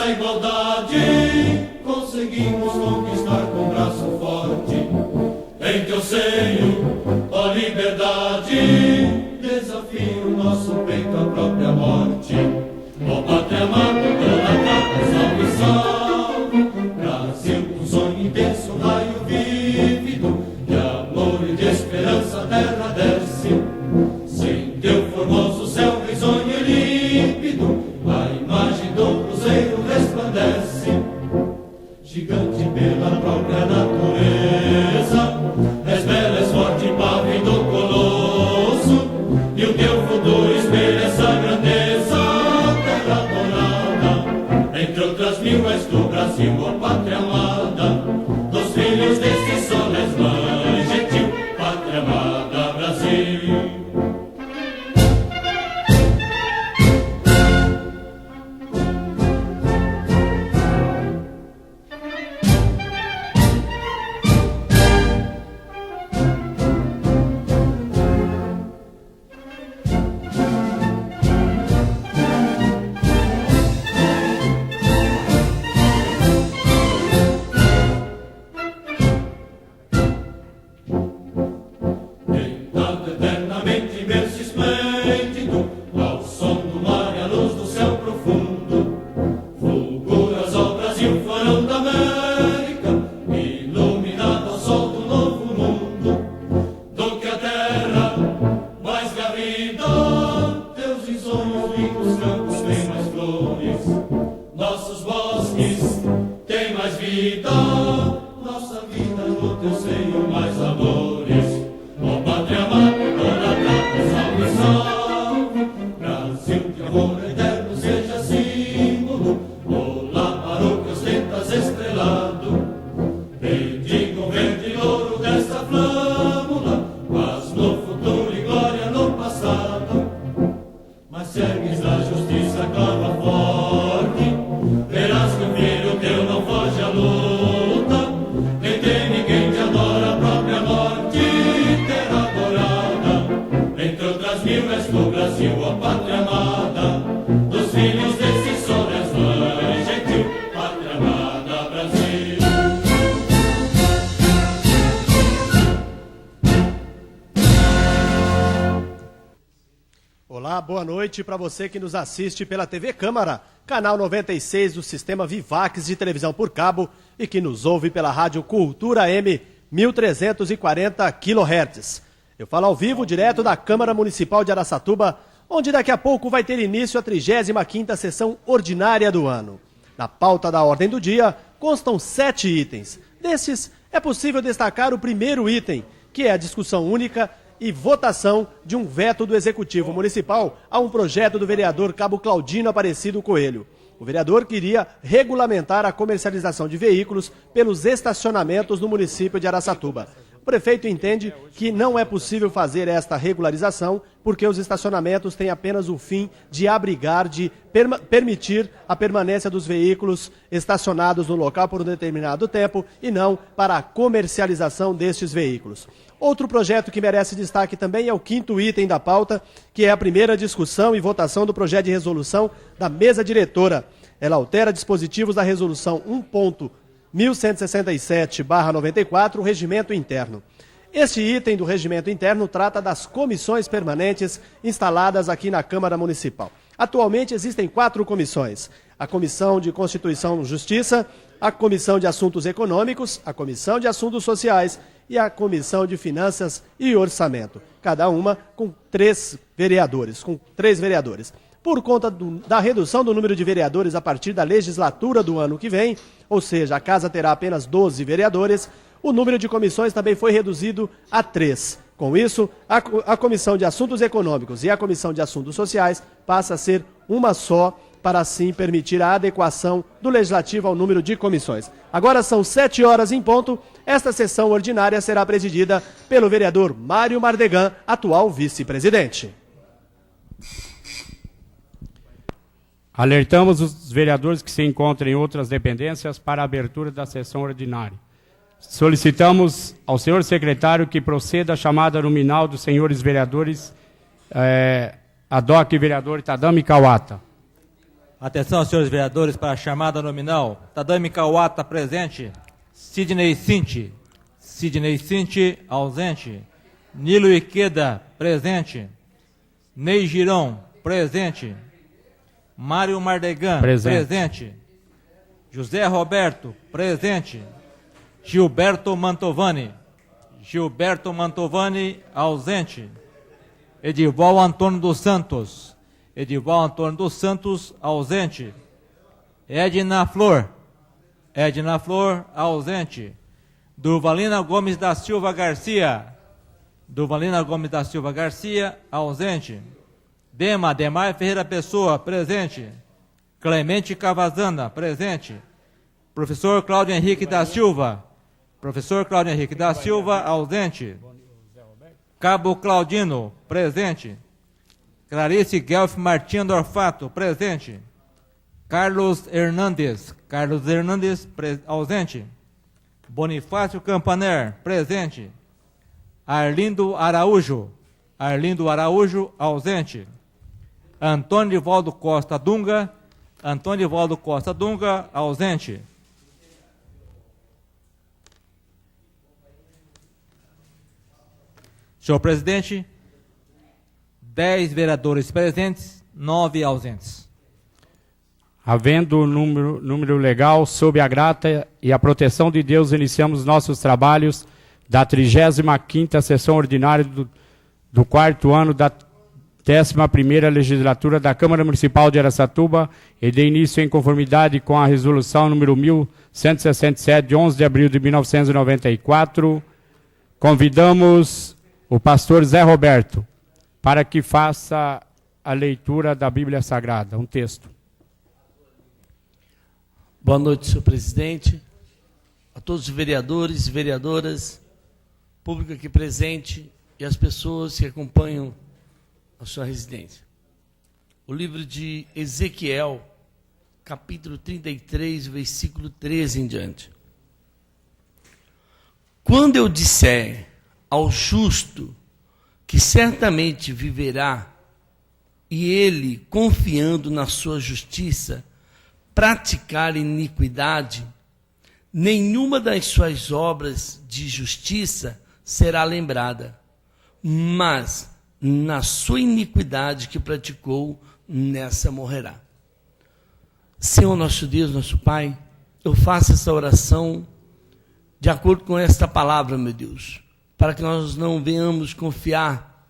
da igualdade conseguimos conquistar com braço forte. Em teu seio, ó liberdade, desafio nosso peito à própria morte. Ó pátria amada, idolatrada, salve, salve. Brasil, um sonho intenso, um raio vívido, de amor e de esperança a terra desce. Sem teu formoso céu risonho e límpido, a imagem do cruzeiro resplandece. Gigante pela própria natureza, és bela, és forte, pavio do colosso, e o teu futuro espelha essa grandeza. Terra dourada, entre outras mil, és do Brasil, ó pátria amada, dos filhos deste sol és mãe gentil, pátria amada, Brasil. Para você que nos assiste pela TV Câmara, canal 96 do sistema Vivax de televisão por cabo e que nos ouve pela rádio Cultura M 1340 kHz. Eu falo ao vivo direto da Câmara Municipal de Araçatuba, onde daqui a pouco vai ter início a 35ª sessão ordinária do ano. Na pauta da ordem do dia constam 7 itens. Desses, é possível destacar o primeiro item, que é a discussão única e votação de um veto do Executivo Municipal a um projeto do vereador Cabo Claudino Aparecido Coelho. O vereador queria regulamentar a comercialização de veículos pelos estacionamentos no município de Araçatuba. O prefeito entende que não é possível fazer esta regularização porque os estacionamentos têm apenas o fim de abrigar, de permitir a permanência dos veículos estacionados no local por um determinado tempo e não para a comercialização destes veículos. Outro projeto que merece destaque também é o 5º item da pauta, que é a primeira discussão e votação do projeto de resolução da mesa diretora. Ela altera dispositivos da resolução 1.1167/94, o regimento interno. Este item do regimento interno trata das comissões permanentes instaladas aqui na Câmara Municipal. Atualmente existem 4 comissões: a Comissão de Constituição e Justiça, a Comissão de Assuntos Econômicos, a Comissão de Assuntos Sociais e a Comissão de Finanças e Orçamento, cada uma com 3 vereadores. Por conta da redução do número de vereadores a partir da legislatura do ano que vem, ou seja, a Casa terá apenas 12 vereadores, o número de comissões também foi reduzido a 3. Com isso, a Comissão de Assuntos Econômicos e a Comissão de Assuntos Sociais passa a ser uma só, para assim permitir a adequação do Legislativo ao número de comissões. Agora são 7 horas em ponto. Esta sessão ordinária será presidida pelo vereador Mário Mardegan, atual vice-presidente. Alertamos os vereadores que se encontram em outras dependências para a abertura da sessão ordinária. Solicitamos ao senhor secretário que proceda a chamada nominal dos senhores vereadores, ad hoc vereador Tadami Kawata. Atenção, senhores vereadores, para a chamada nominal. Tadami Kawata, presente. Sidney Cinti. Sidney Cinti, ausente. Nilo Ikeda, presente. Ney Girão, presente. Mário Mardegan, presente. José Roberto, presente. Gilberto Mantovani. Gilberto Mantovani, ausente. Edival Antônio dos Santos. Edival Antônio dos Santos, ausente. Edna Flor. Edna Flor, ausente. Durvalina Gomes da Silva Garcia. Durvalina Gomes da Silva Garcia, ausente. Demar Ferreira Pessoa, presente. Clemente Cavazana, presente. Professor Cláudio Henrique da Silva. Professor Cláudio Henrique da Silva, ausente. Cabo Claudino, presente. Clarice Guelph Martins Dorfato, presente. Carlos Hernandes. Carlos Hernandes, ausente. Bonifácio Campaner, presente. Arlindo Araújo. Arlindo Araújo, ausente. Antônio Divaldo Costa Dunga. Antônio Divaldo Costa Dunga, ausente. Senhor presidente, 10 vereadores presentes, 9 ausentes. Havendo número legal, sob a grata e a proteção de Deus, iniciamos nossos trabalhos da 35ª sessão ordinária do 4º ano da 11ª legislatura da Câmara Municipal de Araçatuba e de início em conformidade com a resolução número 1167, de 11 de abril de 1994. Convidamos o pastor Zé Roberto para que faça a leitura da Bíblia Sagrada, um texto. Boa noite, senhor presidente, a todos os vereadores e vereadoras, público aqui presente e as pessoas que acompanham a sua residência. O livro de Ezequiel, capítulo 33, versículo 13 em diante. Quando eu disser ao justo que certamente viverá, e ele, confiando na sua justiça, praticar iniquidade, nenhuma das suas obras de justiça será lembrada, mas na sua iniquidade que praticou, nessa morrerá. Senhor nosso Deus, nosso Pai, eu faço essa oração de acordo com esta palavra, meu Deus, para que nós não venhamos confiar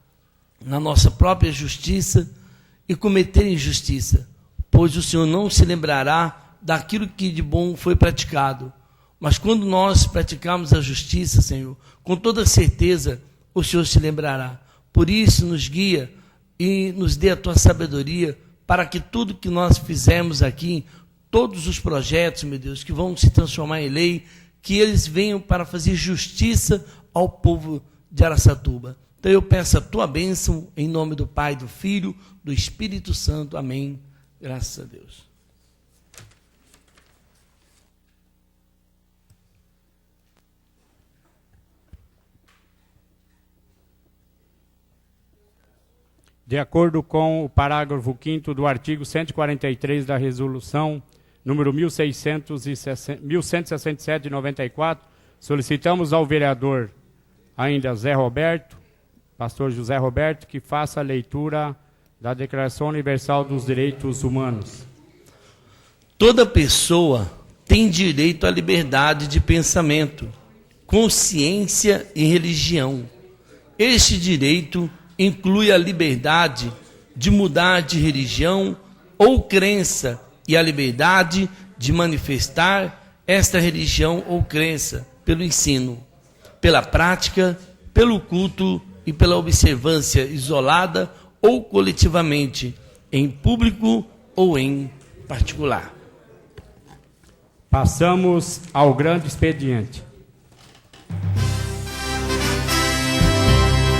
na nossa própria justiça e cometer injustiça, pois o Senhor não se lembrará daquilo que de bom foi praticado. Mas quando nós praticarmos a justiça, Senhor, com toda certeza o Senhor se lembrará. Por isso, nos guia e nos dê a tua sabedoria para que tudo que nós fizermos aqui, todos os projetos, meu Deus, que vão se transformar em lei, que eles venham para fazer justiça ao povo de Araçatuba. Então eu peço a tua bênção em nome do Pai, do Filho, do Espírito Santo. Amém. Graças a Deus. De acordo com o parágrafo 5º do artigo 143 da resolução número 1167 de 94, solicitamos ao vereador ainda Zé Roberto, pastor José Roberto, que faça a leitura da Declaração Universal dos Direitos Humanos. Toda pessoa tem direito à liberdade de pensamento, consciência e religião. Este direito inclui a liberdade de mudar de religião ou crença e a liberdade de manifestar esta religião ou crença pelo ensino, pela prática, pelo culto e pela observância isolada ou coletivamente, em público ou em particular. Passamos ao grande expediente.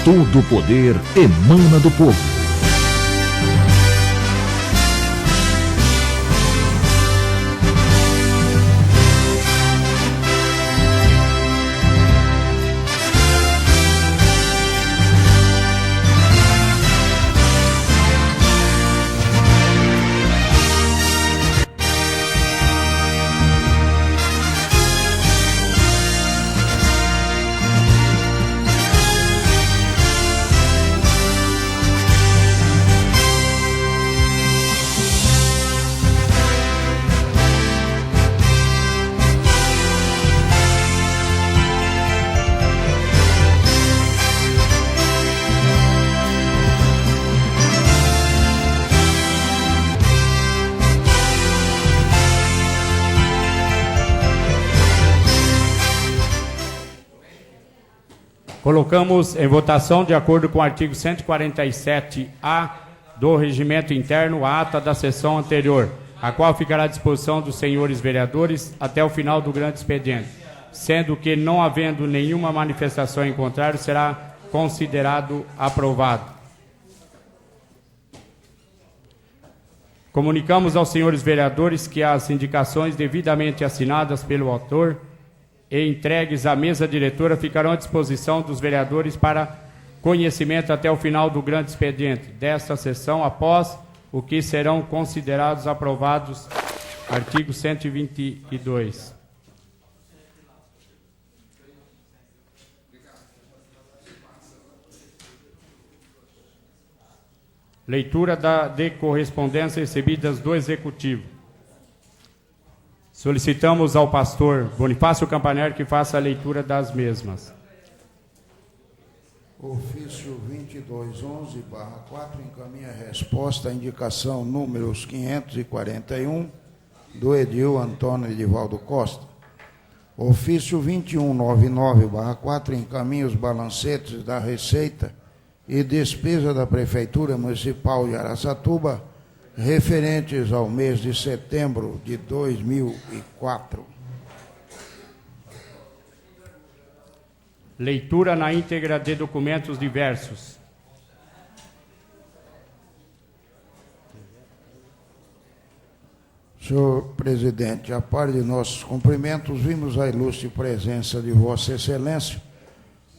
Todo o poder emana do povo. Colocamos em votação, de acordo com o artigo 147-A do Regimento Interno, a ata da sessão anterior, a qual ficará à disposição dos senhores vereadores até o final do grande expediente, sendo que, não havendo nenhuma manifestação em contrário, será considerado aprovado. Comunicamos aos senhores vereadores que as indicações devidamente assinadas pelo autor e entregues à mesa diretora ficarão à disposição dos vereadores para conhecimento até o final do grande expediente desta sessão, após o que serão considerados aprovados. Artigo 122. Leitura de correspondência recebidas do Executivo. Solicitamos ao pastor Bonifácio Campaner que faça a leitura das mesmas. Ofício 2211/4 encaminha a resposta à indicação números 541 do Edil Antônio Edivaldo Costa. Ofício 2199/4 encaminha os balancetes da Receita e Despesa da Prefeitura Municipal de Araçatuba referentes ao mês de setembro de 2004. Leitura na íntegra de documentos diversos. Senhor presidente, a par de nossos cumprimentos, vimos a ilustre presença de Vossa Excelência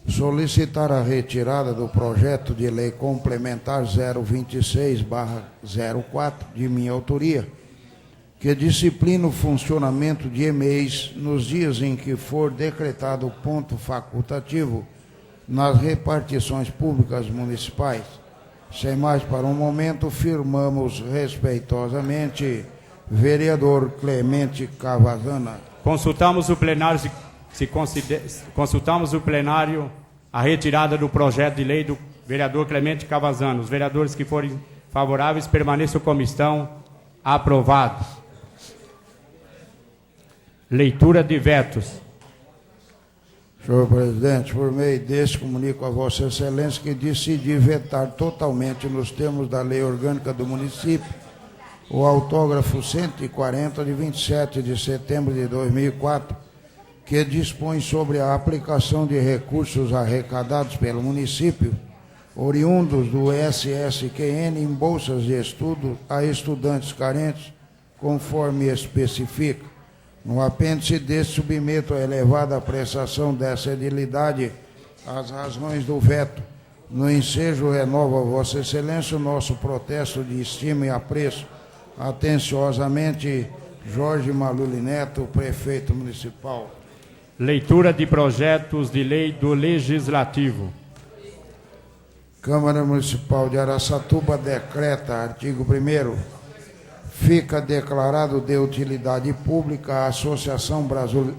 solicitar a retirada do projeto de lei complementar 026/04 de minha autoria, que disciplina o funcionamento de e-mails nos dias em que for decretado ponto facultativo nas repartições públicas municipais. Sem mais para um momento, firmamos respeitosamente, vereador Clemente Cavazana. Consultamos o plenário consultamos o plenário a retirada do projeto de lei do vereador Clemente Cavazana. Os vereadores que forem favoráveis permaneçam como estão. Aprovado. Leitura de vetos. Senhor presidente, por meio deste, comunico a Vossa Excelência que decidi vetar totalmente, nos termos da Lei Orgânica do Município, o autógrafo 140 de 27 de setembro de 2004, que dispõe sobre a aplicação de recursos arrecadados pelo município, oriundos do SSQN, em bolsas de estudo a estudantes carentes, conforme especifica. No apêndice deste, submeto a elevada apreciação dessa edilidade as razões do veto. No ensejo, renovo a Vossa Excelência o nosso protesto de estima e apreço. Atenciosamente, Jorge Maluli Neto, prefeito municipal. Leitura de projetos de lei do Legislativo. Câmara Municipal de Araçatuba decreta, artigo 1º, fica declarado de utilidade pública a Associação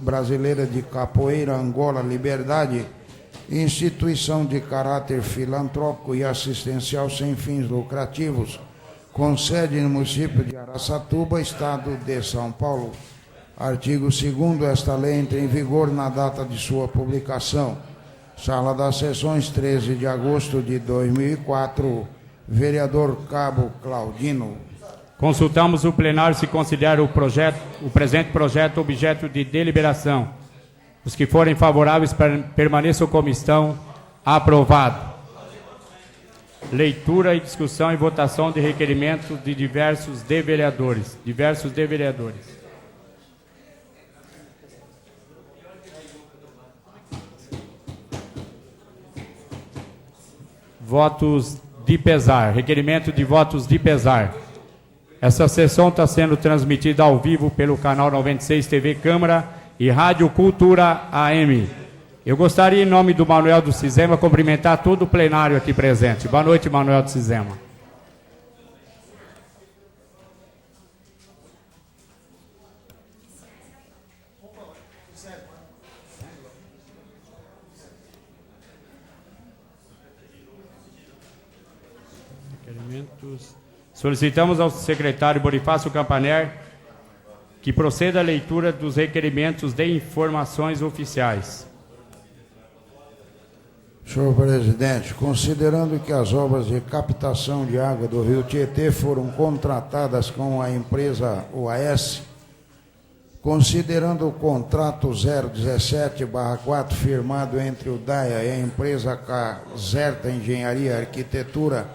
Brasileira de Capoeira Angola Liberdade, instituição de caráter filantrópico e assistencial sem fins lucrativos, com sede no município de Araçatuba, estado de São Paulo. Artigo 2º, esta lei entra em vigor na data de sua publicação. Sala das Sessões, 13 de agosto de 2004. Vereador Cabo Claudino. Consultamos o plenário se considera o presente projeto objeto de deliberação. Os que forem favoráveis permaneçam como estão. Aprovado. Leitura e discussão e votação de requerimentos de diversos de vereadores. Votos de pesar. Requerimento de votos de pesar. Essa sessão está sendo transmitida ao vivo pelo canal 96 TV Câmara e Rádio Cultura AM. Eu gostaria, em nome do Manuel do Cisema, cumprimentar todo o plenário aqui presente. Boa noite, Manuel do Cisema. Solicitamos ao secretário Bonifácio Campaner que proceda à leitura dos requerimentos de informações oficiais. Senhor presidente, considerando que as obras de captação de água do Rio Tietê foram contratadas com a empresa UAS, considerando o contrato 017/4 firmado entre o DAIA e a empresa Caserta Engenharia e Arquitetura,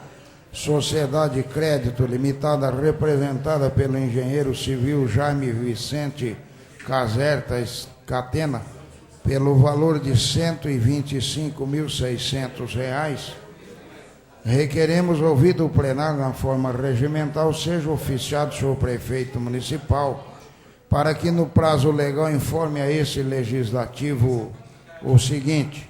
Sociedade de Crédito Limitada, representada pelo engenheiro civil Jaime Vicente Caserta Catena, pelo valor de R$ 125.600, requeremos, ouvido o plenário na forma regimental, seja oficiado senhor prefeito municipal, para que no prazo legal informe a esse legislativo o seguinte: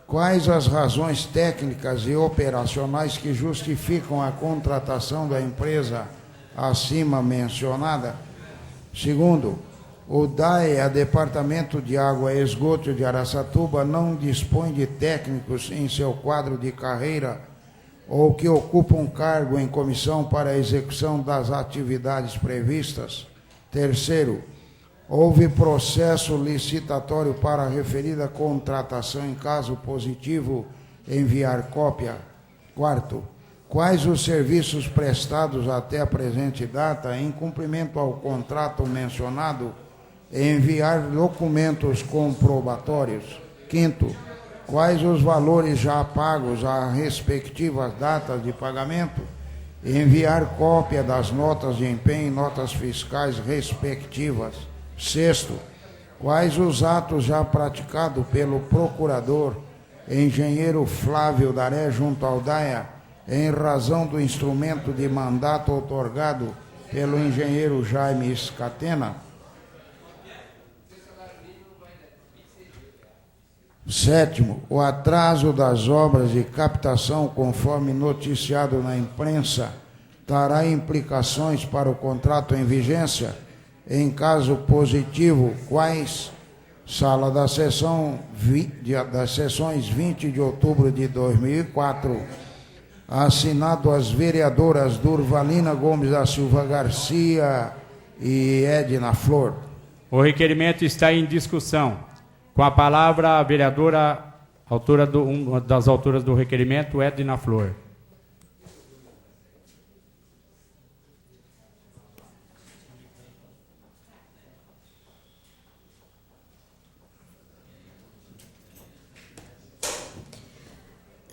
quais as razões técnicas e operacionais que justificam a contratação da empresa acima mencionada? Segundo, o DAEA, Departamento de Água e Esgoto de Araçatuba, não dispõe de técnicos em seu quadro de carreira ou que ocupam cargo em comissão para a execução das atividades previstas. Terceiro, houve processo licitatório para a referida contratação. Em caso positivo, enviar cópia. Quarto, quais os serviços prestados até a presente data em cumprimento ao contrato mencionado, enviar documentos comprobatórios. Quinto, quais os valores já pagos às respectivas datas de pagamento, enviar cópia das notas de empenho e notas fiscais respectivas. Sexto, quais os atos já praticados pelo procurador engenheiro Flávio Daré junto ao DAIA em razão do instrumento de mandato outorgado pelo engenheiro Jaime Catena. Sétimo, o atraso das obras de captação, conforme noticiado na imprensa, trará implicações para o contrato em vigência. Em caso positivo, quais? Sala das sessões 20 de outubro de 2004, assinado as vereadoras Durvalina Gomes da Silva Garcia e Edna Flor. O requerimento está em discussão. Com a palavra, a vereadora, uma das autoras do requerimento, Edna Flor.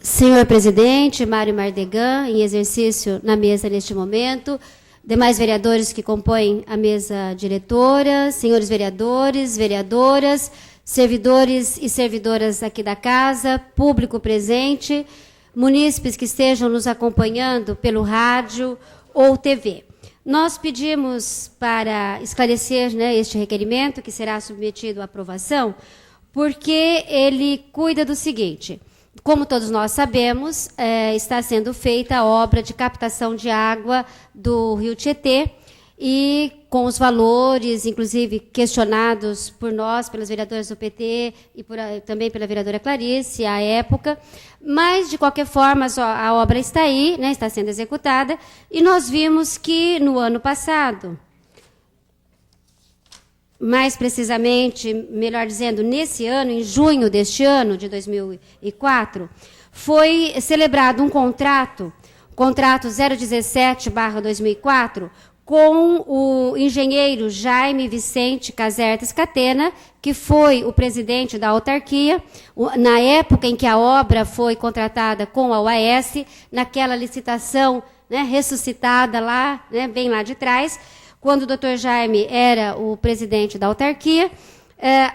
Senhor presidente, Mário Mardegan, em exercício na mesa neste momento, demais vereadores que compõem a mesa diretora, senhores vereadores, vereadoras, servidores e servidoras aqui da casa, público presente, munícipes que estejam nos acompanhando pelo rádio ou TV. Nós pedimos para esclarecer, este requerimento, que será submetido à aprovação, porque ele cuida do seguinte: como todos nós sabemos, está sendo feita a obra de captação de água do Rio Tietê, e com os valores, inclusive, questionados por nós, pelas vereadoras do PT e também pela vereadora Clarice, à época. Mas, de qualquer forma, a obra está aí, está sendo executada, e nós vimos que, no ano passado, mais precisamente, melhor dizendo, nesse ano, em junho deste ano, de 2004, foi celebrado um contrato 017/2004, com o engenheiro Jaime Vicente Caserta Catena, que foi o presidente da autarquia, na época em que a obra foi contratada com a UAS, naquela licitação ressuscitada lá, bem lá de trás, quando o doutor Jaime era o presidente da autarquia,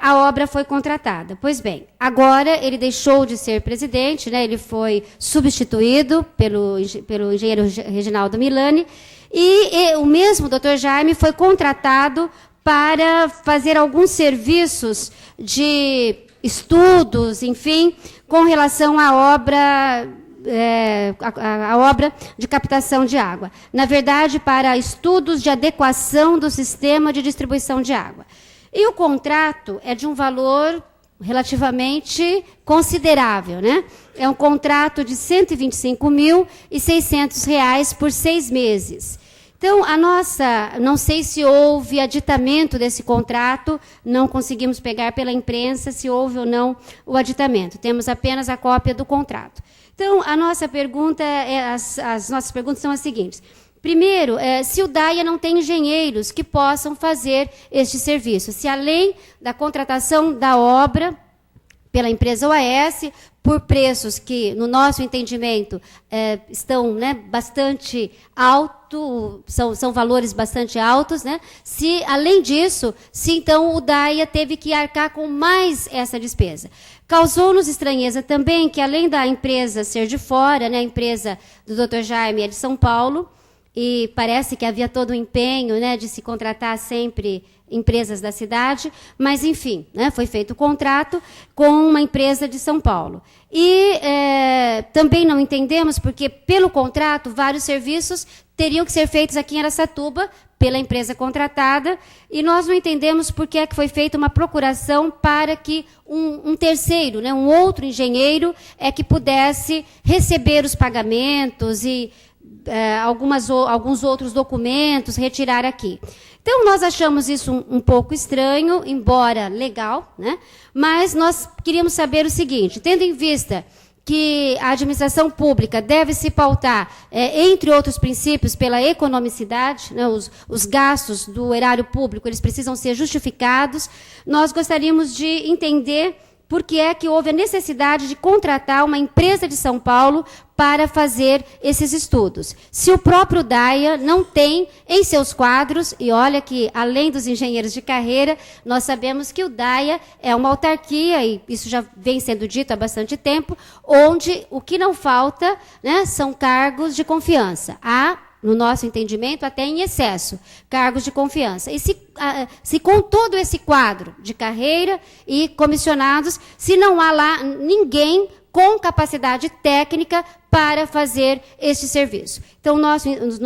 a obra foi contratada. Pois bem, agora ele deixou de ser presidente, ele foi substituído pelo engenheiro Reginaldo Milani, e o mesmo doutor Jaime foi contratado para fazer alguns serviços de estudos, enfim, com relação à obra, a obra de captação de água. Na verdade, para estudos de adequação do sistema de distribuição de água. E o contrato é de um valor relativamente considerável, É um contrato de R$ 125.600 por 6 meses. Então, não sei se houve aditamento desse contrato, não conseguimos pegar pela imprensa se houve ou não o aditamento. Temos apenas a cópia do contrato. Então, a nossa pergunta, as nossas perguntas são as seguintes. Primeiro, se o DAIA não tem engenheiros que possam fazer este serviço, se além da contratação da obra pela empresa OAS, por preços que, no nosso entendimento, estão, né, bastante altos, são valores bastante altos, né? Se, além disso, se então o DAIA teve que arcar com mais essa despesa. Causou-nos estranheza também que, além da empresa ser de fora, né, a empresa do Dr. Jaime é de São Paulo, e parece que havia todo o empenho, né, de se contratar sempre empresas da cidade, mas, enfim, né, foi feito o contrato com uma empresa de São Paulo. E também não entendemos porque, pelo contrato, vários serviços teriam que ser feitos aqui em Araçatuba, pela empresa contratada, e nós não entendemos por que é que foi feita uma procuração para que um terceiro, né, um outro engenheiro, que pudesse receber os pagamentos e alguns outros documentos, retirar aqui. Então, nós achamos isso um pouco estranho, embora legal, né? Mas nós queríamos saber o seguinte, tendo em vista que a administração pública deve se pautar, entre outros princípios, pela economicidade, né? Os gastos do erário público, eles precisam ser justificados, nós gostaríamos de entender por que é que houve a necessidade de contratar uma empresa de São Paulo para fazer esses estudos. Se o próprio DAIA não tem em seus quadros, e olha que, além dos engenheiros de carreira, nós sabemos que o DAIA é uma autarquia, e isso já vem sendo dito há bastante tempo, onde o que não falta, né, são cargos de confiança. No nosso entendimento, até em excesso, cargos de confiança. E se com todo esse quadro de carreira e comissionados, se não há lá ninguém com capacidade técnica para fazer este serviço. Então, as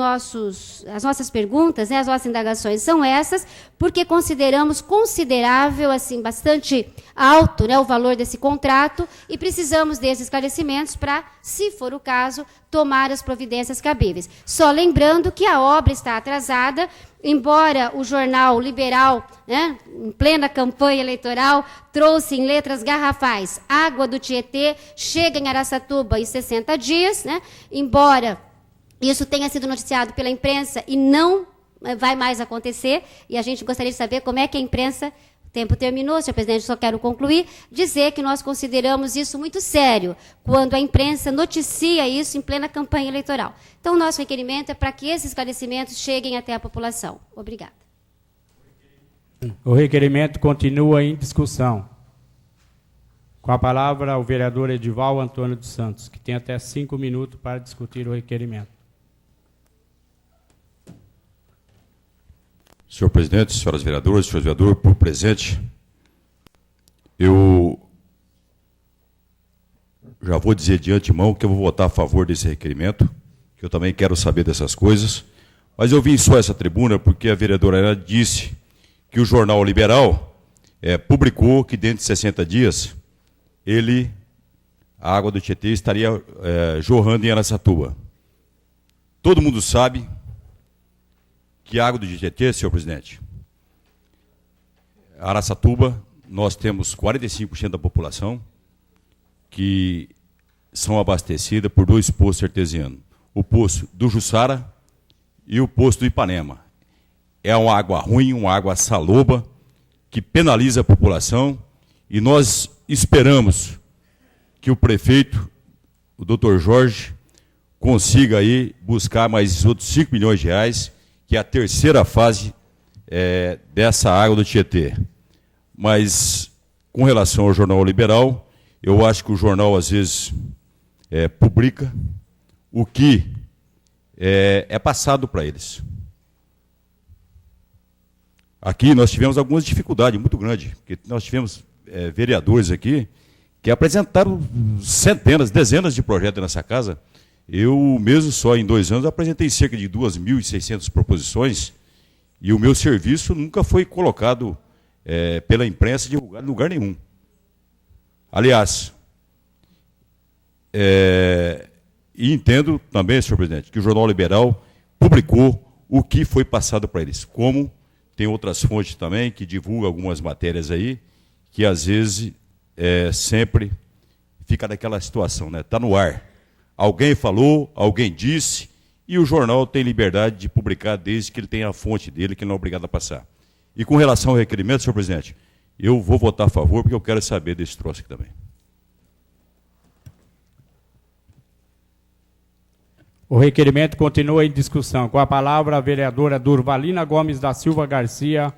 nossas perguntas, né, as nossas indagações são essas, porque consideramos considerável, assim, bastante alto, né, o valor desse contrato, e precisamos desses esclarecimentos para, se for o caso, tomar as providências cabíveis. Só lembrando que a obra está atrasada, embora o jornal liberal, né, em plena campanha eleitoral, trouxe em letras garrafais, água do Tietê chega em Araçatuba em 60 dias, né, embora isso tenha sido noticiado pela imprensa e não vai mais acontecer, e a gente gostaria de saber como é que a imprensa... O tempo terminou, senhor presidente, só quero concluir, dizer que nós consideramos isso muito sério, quando a imprensa noticia isso em plena campanha eleitoral. Então, o nosso requerimento é para que esses esclarecimentos cheguem até a população. Obrigada. O requerimento continua em discussão. Com a palavra, o vereador Edival Antônio dos Santos, que tem até 5 minutos para discutir o requerimento. Senhor presidente, senhoras vereadoras, senhores vereadores, por presente, eu já vou dizer de antemão que eu vou votar a favor desse requerimento, que eu também quero saber dessas coisas, mas eu vim só a essa tribuna porque a vereadora Ana disse que o Jornal Liberal publicou que dentro de 60 dias a água do Tietê estaria jorrando em Araçatuba. Todo mundo sabe que a água do Tietê, senhor presidente, Araçatuba, nós temos 45% da população que são abastecidas por 2 poços artesianos. O poço do Jussara e o poço do Ipanema. É uma água ruim, uma água saloba, que penaliza a população, e nós esperamos que o prefeito, o doutor Jorge, consiga aí buscar mais outros 5 milhões de reais, que é a terceira fase dessa água do Tietê. Mas, com relação ao Jornal Liberal, eu acho que o jornal, às vezes, publica o que é passado para eles. Aqui nós tivemos algumas dificuldades muito grandes, porque nós tivemos vereadores aqui que apresentaram centenas, dezenas de projetos nessa casa. Eu mesmo, só em 2 anos, apresentei cerca de 2.600 proposições, e o meu serviço nunca foi colocado pela imprensa, divulgado em lugar nenhum. Aliás, e entendo também, senhor presidente, que o Jornal Liberal publicou o que foi passado para eles. Como tem outras fontes também que divulgam algumas matérias aí, que às vezes sempre fica naquela situação, né? Está no ar. Alguém falou, alguém disse, e o jornal tem liberdade de publicar desde que ele tenha a fonte dele, que ele não é obrigado a passar. E com relação ao requerimento, senhor presidente, eu vou votar a favor, porque eu quero saber desse troço aqui também. O requerimento continua em discussão. Com a palavra a vereadora Durvalina Gomes da Silva Garcia,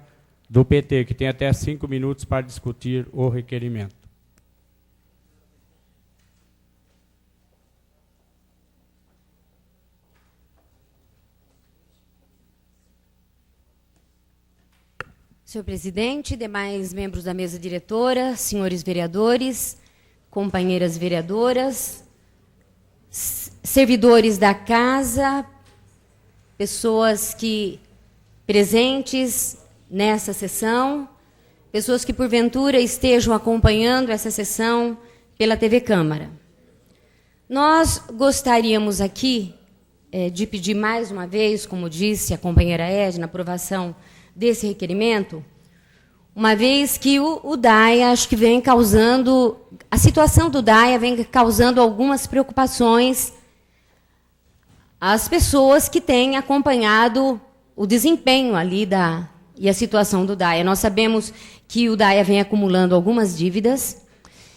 do PT, que tem até 5 minutos para discutir o requerimento. Senhor presidente, demais membros da mesa diretora, senhores vereadores, companheiras vereadoras, servidores da casa, pessoas que presentes nessa sessão, pessoas que porventura estejam acompanhando essa sessão pela TV Câmara. Nós gostaríamos aqui de pedir mais uma vez, como disse a companheira Edna, aprovação desse requerimento, uma vez que o DAIA, acho que vem causando, a situação do DAIA vem causando algumas preocupações às pessoas que têm acompanhado o desempenho ali e a situação do DAIA. Nós sabemos que o DAIA vem acumulando algumas dívidas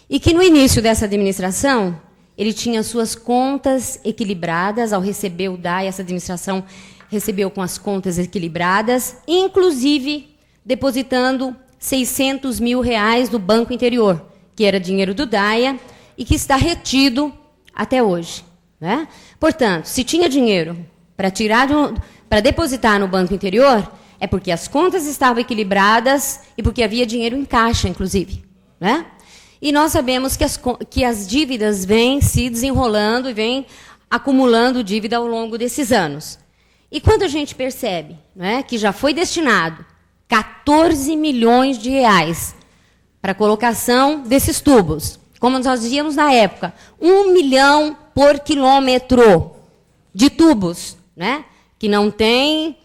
e que no início dessa administração ele tinha suas contas equilibradas. Ao receber o DAIA, essa administração recebeu com as contas equilibradas, inclusive depositando 600 mil reais do Banco Interior, que era dinheiro do DAIA e que está retido até hoje, né? Portanto, se tinha dinheiro para depositar no Banco Interior, é porque as contas estavam equilibradas e porque havia dinheiro em caixa, inclusive, né? E nós sabemos que as dívidas vêm se desenrolando e vêm acumulando dívida ao longo desses anos. E quando a gente percebe, né, que já foi destinado 14 milhões de reais para a colocação desses tubos, como nós dizíamos na época, 1 milhão por quilômetro de tubos, né, que não tem,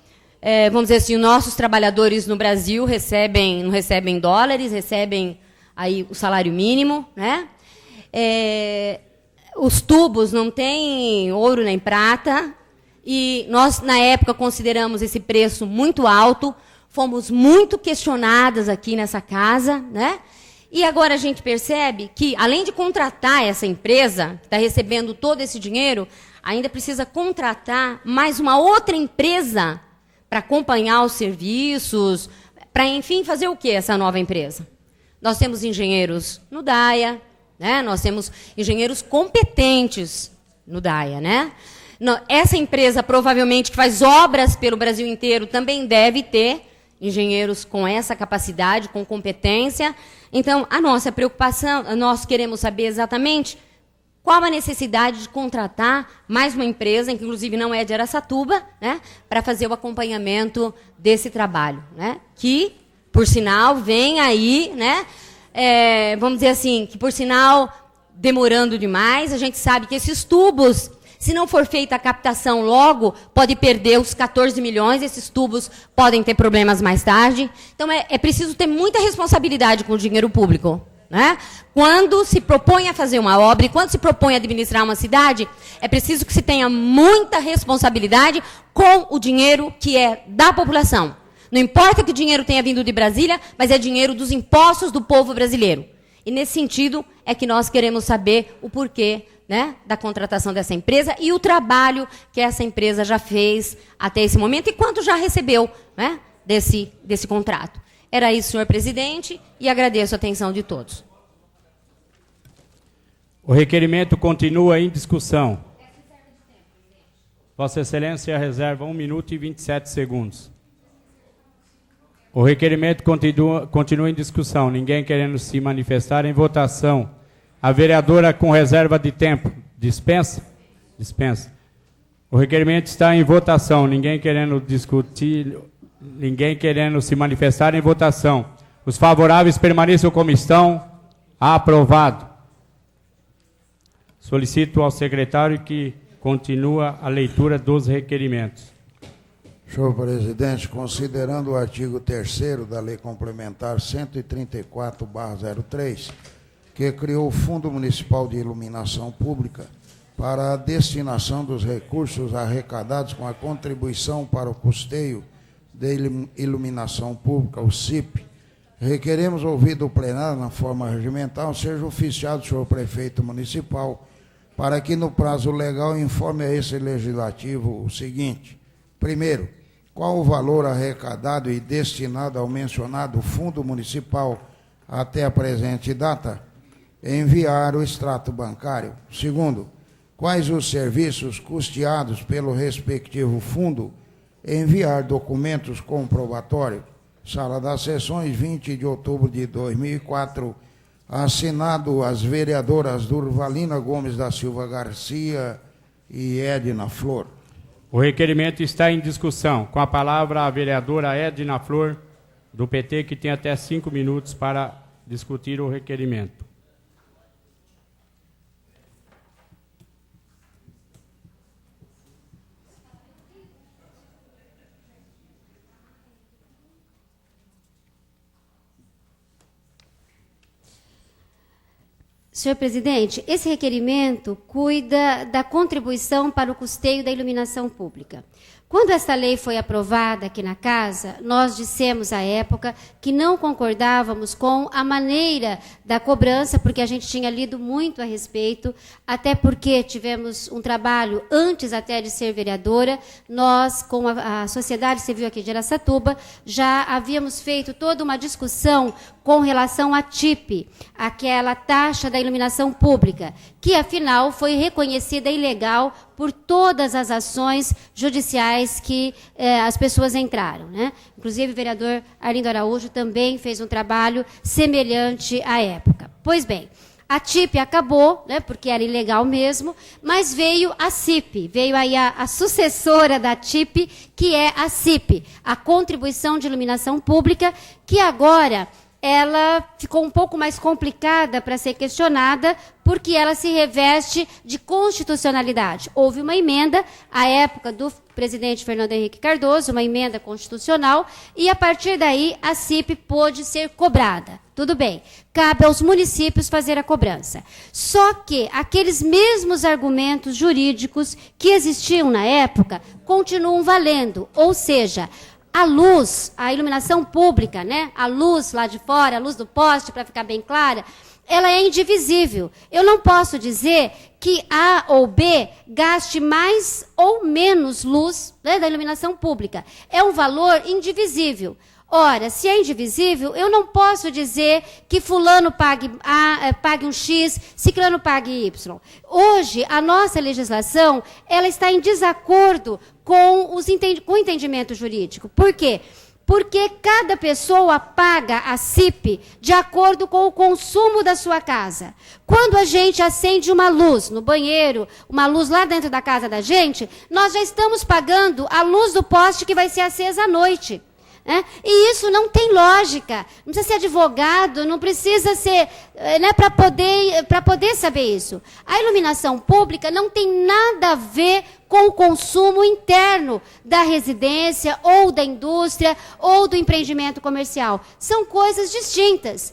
vamos dizer assim, os nossos trabalhadores no Brasil não recebem dólares, recebem aí o salário mínimo, né? Os tubos não têm ouro nem prata. E nós, na época, consideramos esse preço muito alto, fomos muito questionadas aqui nessa casa, né? E agora a gente percebe que, além de contratar essa empresa, que está recebendo todo esse dinheiro, ainda precisa contratar mais uma outra empresa para acompanhar os serviços, para, enfim, fazer o quê essa nova empresa? Nós temos engenheiros no DAIA, né? Nós temos engenheiros competentes no DAIA, né? Essa empresa, provavelmente, que faz obras pelo Brasil inteiro, também deve ter engenheiros com essa capacidade, com competência. Então, a nossa preocupação, nós queremos saber exatamente qual a necessidade de contratar mais uma empresa, que inclusive não é de Araçatuba, né, para fazer o acompanhamento desse trabalho, né, que, por sinal, vem aí, né, vamos dizer assim, que, por sinal, demorando demais. A gente sabe que esses tubos, se não for feita a captação logo, pode perder os 14 milhões, esses tubos podem ter problemas mais tarde. Então, é preciso ter muita responsabilidade com o dinheiro público, né? Quando se propõe a fazer uma obra e quando se propõe a administrar uma cidade, é preciso que se tenha muita responsabilidade com o dinheiro que é da população. Não importa que o dinheiro tenha vindo de Brasília, mas é dinheiro dos impostos do povo brasileiro. E, nesse sentido, é que nós queremos saber o porquê, né, da contratação dessa empresa e o trabalho que essa empresa já fez até esse momento e quanto já recebeu, né, desse contrato. Era isso, senhor presidente, e agradeço a atenção de todos. O requerimento continua em discussão. Vossa Excelência reserva 1 minuto e 27 segundos. O requerimento continua em discussão. Ninguém querendo se manifestar em votação. A vereadora com reserva de tempo dispensa? Dispensa. O requerimento está em votação. Ninguém querendo discutir, ninguém querendo se manifestar em votação. Os favoráveis permaneçam como estão. Aprovado. Solicito ao secretário que continue a leitura dos requerimentos. Senhor presidente, considerando o artigo 3º da Lei Complementar 134/03, que criou o Fundo Municipal de Iluminação Pública para a destinação dos recursos arrecadados com a contribuição para o custeio de iluminação pública, o CIP, requeremos, ouvido o plenário na forma regimental, seja oficiado o senhor prefeito municipal para que, no prazo legal, informe a esse legislativo o seguinte: primeiro, qual o valor arrecadado e destinado ao mencionado Fundo Municipal até a presente data? Enviar o extrato bancário. Segundo, quais os serviços custeados pelo respectivo fundo? Enviar documentos comprobatórios. Sala das Sessões, 20 de outubro de 2004, assinado as vereadoras Durvalina Gomes da Silva Garcia e Edna Flor. O requerimento está em discussão. Com a palavra a vereadora Edna Flor, do PT, que tem até 5 minutos para discutir o requerimento. Senhor presidente, esse requerimento cuida da contribuição para o custeio da iluminação pública. Quando esta lei foi aprovada aqui na casa, nós dissemos à época que não concordávamos com a maneira da cobrança, porque a gente tinha lido muito a respeito, até porque tivemos um trabalho antes até de ser vereadora. Nós, com a Sociedade Civil aqui de Araçatuba, já havíamos feito toda uma discussão com relação à TIP, aquela taxa da iluminação pública, que afinal foi reconhecida ilegal por todas as ações judiciais que as pessoas entraram, né? Inclusive o vereador Arlindo Araújo também fez um trabalho semelhante à época. Pois bem, a TIP acabou, né, porque era ilegal mesmo, mas veio a CIP, veio aí a sucessora da TIP, que é a CIP, a Contribuição de Iluminação Pública, que agora ela ficou um pouco mais complicada para ser questionada, porque ela se reveste de constitucionalidade. Houve uma emenda, à época do presidente Fernando Henrique Cardoso, uma emenda constitucional, e a partir daí a CIP pôde ser cobrada. Tudo bem, cabe aos municípios fazer a cobrança. Só que aqueles mesmos argumentos jurídicos que existiam na época continuam valendo, ou seja, a luz, a iluminação pública, né? A luz lá de fora, a luz do poste, para ficar bem clara, ela é indivisível. Eu não posso dizer que A ou B gaste mais ou menos luz, né, da iluminação pública. É um valor indivisível. Ora, se é indivisível, eu não posso dizer que fulano pague um X, ciclano pague Y. Hoje, a nossa legislação ela está em desacordo com o entendimento jurídico. Por quê? Porque cada pessoa paga a CIP de acordo com o consumo da sua casa. Quando a gente acende uma luz no banheiro, uma luz lá dentro da casa da gente, nós já estamos pagando a luz do poste que vai ser acesa à noite. E isso não tem lógica, não precisa ser advogado, não precisa ser, né, para poder saber isso. A iluminação pública não tem nada a ver com o consumo interno da residência, ou da indústria, ou do empreendimento comercial. São coisas distintas.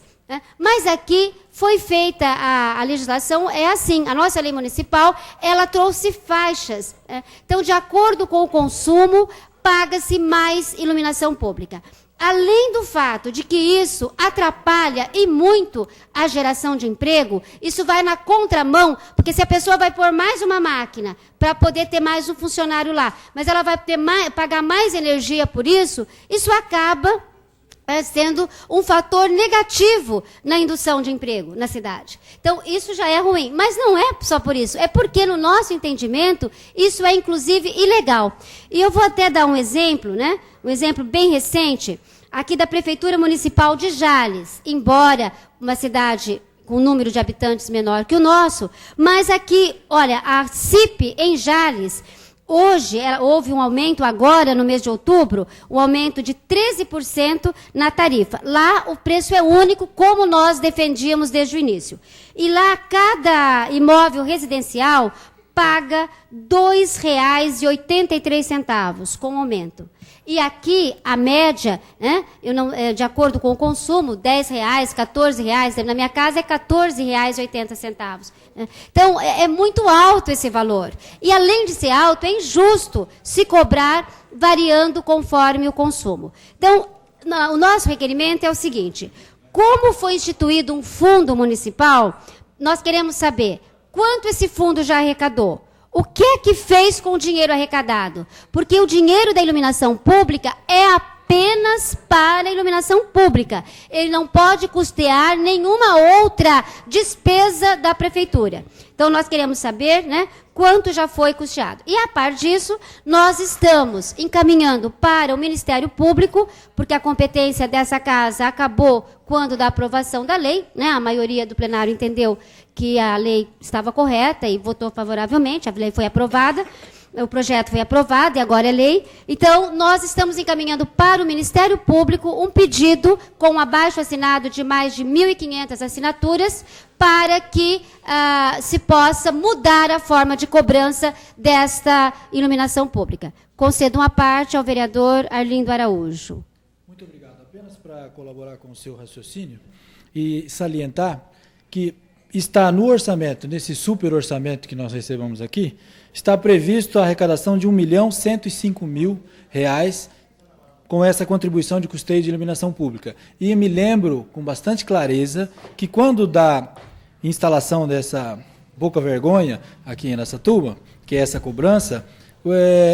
Mas aqui foi feita a legislação, é assim, a nossa lei municipal, ela trouxe faixas. Então, de acordo com o consumo, paga-se mais iluminação pública. Além do fato de que isso atrapalha e muito a geração de emprego, isso vai na contramão, porque se a pessoa vai pôr mais uma máquina para poder ter mais um funcionário lá, mas ela vai pagar mais energia por isso, isso acaba sendo um fator negativo na indução de emprego na cidade. Então, isso já é ruim. Mas não é só por isso. É porque, no nosso entendimento, isso é, inclusive, ilegal. E eu vou até dar um exemplo, né? Um exemplo bem recente, aqui da Prefeitura Municipal de Jales. Embora uma cidade com um número de habitantes menor que o nosso, mas aqui, olha, a CIP em Jales, hoje, houve um aumento agora, no mês de outubro, um aumento de 13% na tarifa. Lá, o preço é único, como nós defendíamos desde o início. E lá, cada imóvel residencial paga R$ 2,83 com aumento. E aqui, a média, né, de acordo com o consumo, R$10, R$14, na minha casa é R$14,80. Né? Então, é muito alto esse valor. E, além de ser alto, é injusto se cobrar variando conforme o consumo. Então, o nosso requerimento é o seguinte: como foi instituído um fundo municipal, nós queremos saber quanto esse fundo já arrecadou. O que é que fez com o dinheiro arrecadado? Porque o dinheiro da iluminação pública é apenas para a iluminação pública. Ele não pode custear nenhuma outra despesa da prefeitura. Então, nós queremos saber, né, quanto já foi custeado. E, a par disso, nós estamos encaminhando para o Ministério Público, porque a competência dessa casa acabou quando da aprovação da lei, né? A maioria do plenário entendeu que a lei estava correta e votou favoravelmente, a lei foi aprovada, o projeto foi aprovado e agora é lei. Então, nós estamos encaminhando para o Ministério Público um pedido com um abaixo-assinado de mais de 1.500 assinaturas para que se possa mudar a forma de cobrança desta iluminação pública. Concedo uma parte ao vereador Arlindo Araújo. Muito obrigado. Apenas para colaborar com o seu raciocínio e salientar que está no orçamento, nesse super orçamento que nós recebemos aqui, está previsto a arrecadação de R$1.105.000 com essa contribuição de custeio de iluminação pública. E me lembro com bastante clareza que quando da instalação dessa pouca vergonha aqui em Araçatuba, que é essa cobrança,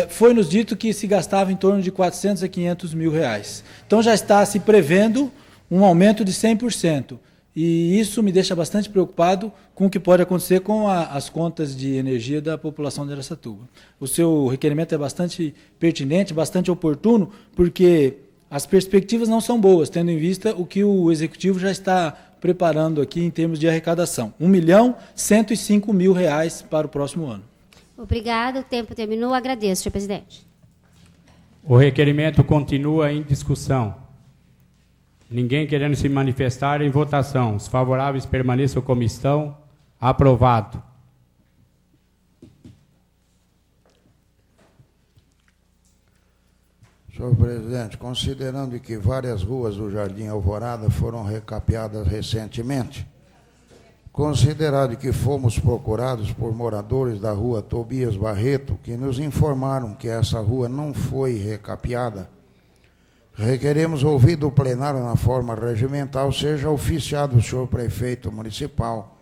foi nos dito que se gastava em torno de R$400 a R$500.000. Então já está se prevendo um aumento de 100%. E isso me deixa bastante preocupado com o que pode acontecer com as contas de energia da população de Araçatuba. O seu requerimento é bastante pertinente, bastante oportuno, porque as perspectivas não são boas, tendo em vista o que o Executivo já está preparando aqui em termos de arrecadação. R$1.105.000 para o próximo ano. Obrigada, o tempo terminou. Agradeço, senhor presidente. O requerimento continua em discussão. Ninguém querendo se manifestar em votação. Os favoráveis permaneçam como estão. Aprovado. Senhor presidente, considerando que várias ruas do Jardim Alvorada foram recapeadas recentemente, considerado que fomos procurados por moradores da rua Tobias Barreto, que nos informaram que essa rua não foi recapeada, requeremos ouvir do plenário na forma regimental, seja oficiado o senhor prefeito municipal,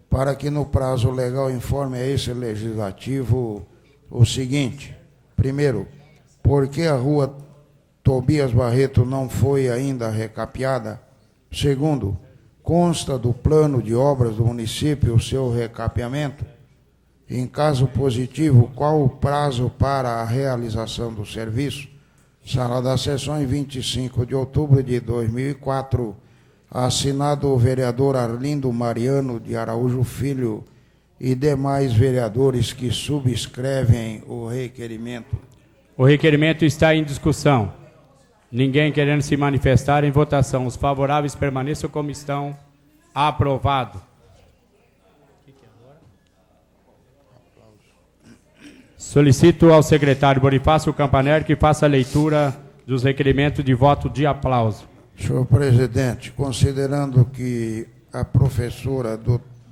para que no prazo legal informe a esse legislativo o seguinte: primeiro, por que a rua Tobias Barreto não foi ainda recapeada? Segundo, consta do plano de obras do município o seu recapeamento? Em caso positivo, qual o prazo para a realização do serviço? Sala das Sessões, 25 de outubro de 2004, assinado o vereador Arlindo Mariano de Araújo Filho e demais vereadores que subscrevem o requerimento. O requerimento está em discussão. Ninguém querendo se manifestar em votação. Os favoráveis permaneçam como estão. Aprovado. Solicito ao secretário Bonifácio Campanelli que faça a leitura dos requerimentos de voto de aplauso. Senhor presidente, considerando que a professora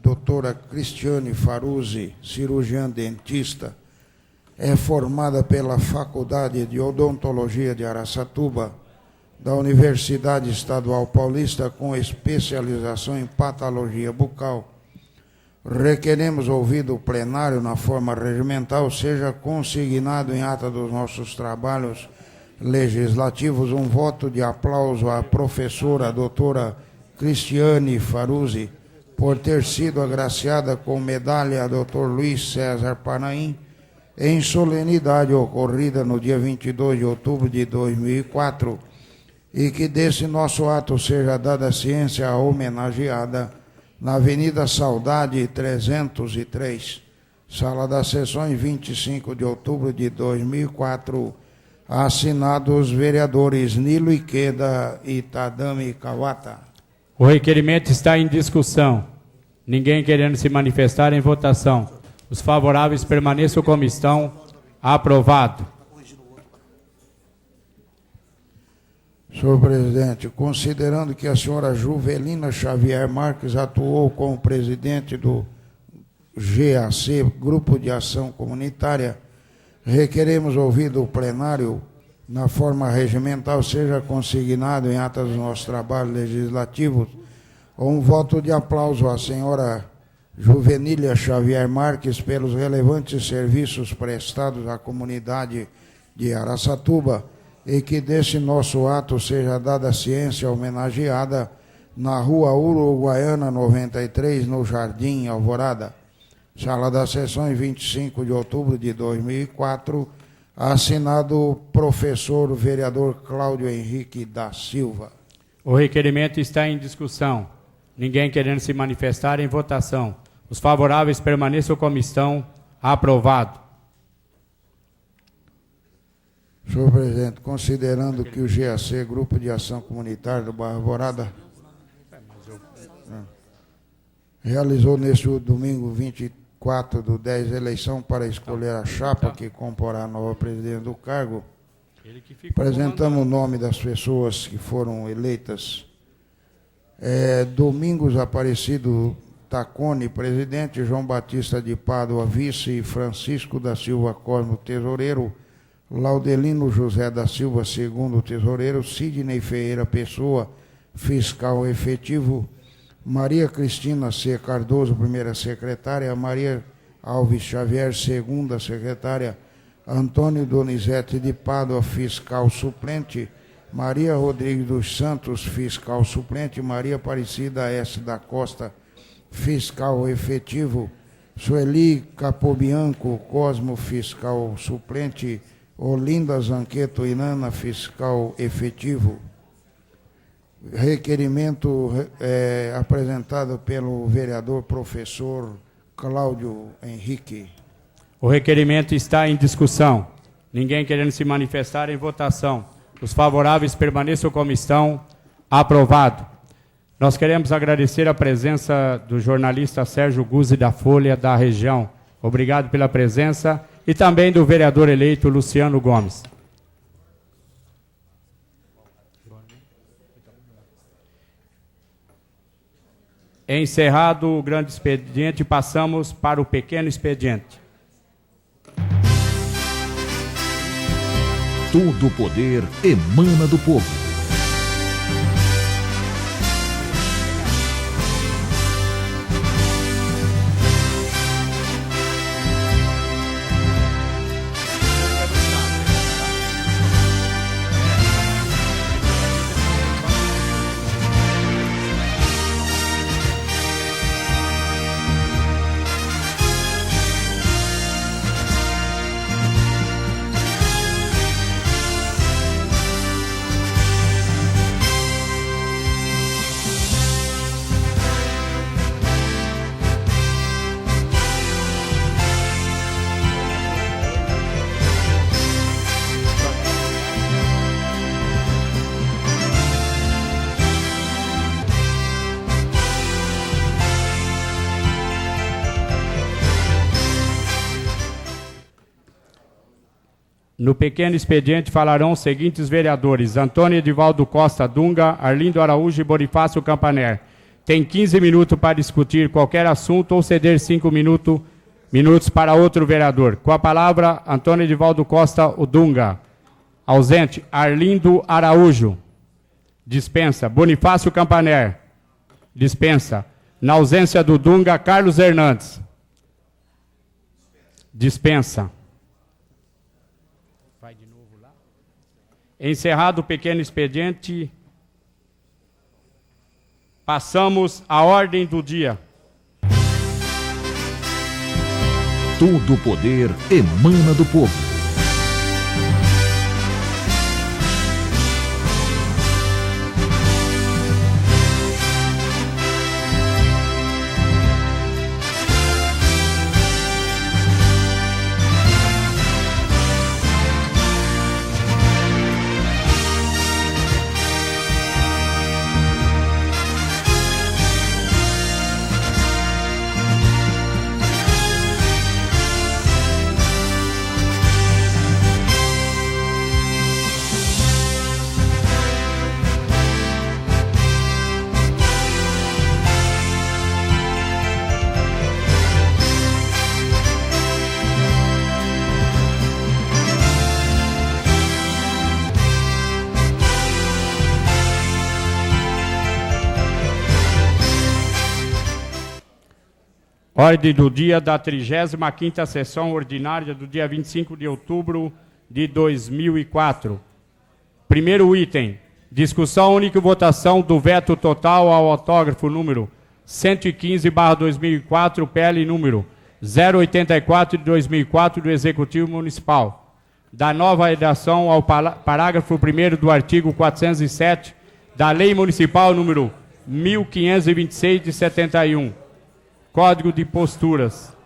doutora Cristiane Faruzzi, cirurgiã dentista, é formada pela Faculdade de Odontologia de Araçatuba, da Universidade Estadual Paulista, com especialização em patologia bucal, requeremos ouvido o plenário na forma regimental, seja consignado em ata dos nossos trabalhos legislativos um voto de aplauso à professora doutora Cristiane Faruzzi por ter sido agraciada com medalha Dr. Luiz César Panaim em solenidade ocorrida no dia 22 de outubro de 2004 e que desse nosso ato seja dada ciência à homenageada na Avenida Saudade 303, Sala das Sessões, 25 de outubro de 2004, assinado os vereadores Nilo Ikeda e Tadami Kawata. O requerimento está em discussão. Ninguém querendo se manifestar em votação. Os favoráveis permaneçam como estão. Aprovado. Senhor presidente, considerando que a senhora Juvelina Xavier Marques atuou como presidente do GAC, Grupo de Ação Comunitária, requeremos ouvir do plenário, na forma regimental, seja consignado em atas dos nossos trabalhos legislativos, um voto de aplauso à senhora Juvenília Xavier Marques pelos relevantes serviços prestados à comunidade de Araçatuba, e que desse nosso ato seja dada ciência homenageada na Rua Uruguaiana 93, no Jardim Alvorada. Sala das Sessões, 25 de outubro de 2004, assinado professor vereador Cláudio Henrique da Silva. O requerimento está em discussão. Ninguém querendo se manifestar, em votação. Os favoráveis permaneçam como estão. Aprovado. Senhor presidente, considerando que o GAC, Grupo de Ação Comunitária do Bairro Alvorada, realizou neste domingo 24/10 eleição para escolher a chapa que comporá a nova presidente do cargo, apresentamos o nome das pessoas que foram eleitas. Domingos Aparecido Tacone, presidente; João Batista de Pádua, vice; Francisco da Silva Cosmo, tesoureiro; Laudelino José da Silva, segundo tesoureiro; Sidney Ferreira Pessoa, fiscal efetivo; Maria Cristina C. Cardoso, primeira secretária; Maria Alves Xavier, segunda secretária; Antônio Donizete de Pádua, fiscal suplente; Maria Rodrigues dos Santos, fiscal suplente; Maria Aparecida S. da Costa, fiscal efetivo; Sueli Capobianco Cosmo, fiscal suplente; Olinda Zanqueto Inana, fiscal efetivo. Requerimento apresentado pelo vereador professor Cláudio Henrique. O requerimento está em discussão. Ninguém querendo se manifestar, em votação. Os favoráveis permaneçam como estão. Aprovado. Nós queremos agradecer a presença do jornalista Sérgio Guzzi da Folha da região. Obrigado pela presença. E também do vereador eleito Luciano Gomes. Encerrado o grande expediente, passamos para o pequeno expediente. Todo o poder emana do povo. No pequeno expediente falarão os seguintes vereadores: Antônio Edivaldo Costa Dunga, Arlindo Araújo e Bonifácio Campaner. Tem 15 minutos para discutir qualquer assunto ou ceder 5 minutos para outro vereador. Com a palavra, Antônio Edivaldo Costa Dunga. Ausente, Arlindo Araújo. Dispensa. Bonifácio Campaner. Dispensa. Na ausência do Dunga, Carlos Hernandes. Dispensa. Encerrado o pequeno expediente, passamos à ordem do dia. Todo o poder emana do povo. Ordem do dia da 35ª sessão ordinária do dia 25 de outubro de 2004. Primeiro item, discussão única e votação do veto total ao autógrafo número 115/2004, PL número 084 de 2004 do Executivo Municipal. Da nova redação ao parágrafo 1º do artigo 407 da Lei Municipal número 1526 de 71. Código de Posturas.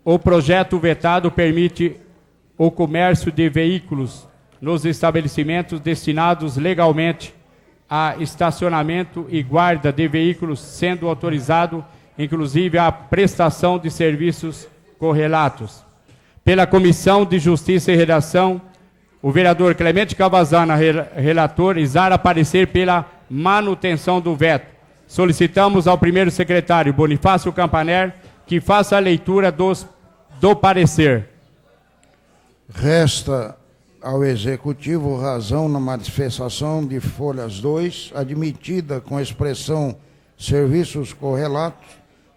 O projeto vetado permite o comércio de veículos nos estabelecimentos destinados legalmente a estacionamento e guarda de veículos, sendo autorizado, inclusive, a prestação de serviços correlatos. Pela Comissão de Justiça e Redação, o vereador Clemente Cavazana, relator, exara parecer pela manutenção do veto. Solicitamos ao primeiro secretário, Bonifácio Campaner, que faça a leitura do parecer. Resta ao Executivo razão na manifestação de folhas 2, admitida com a expressão serviços correlatos,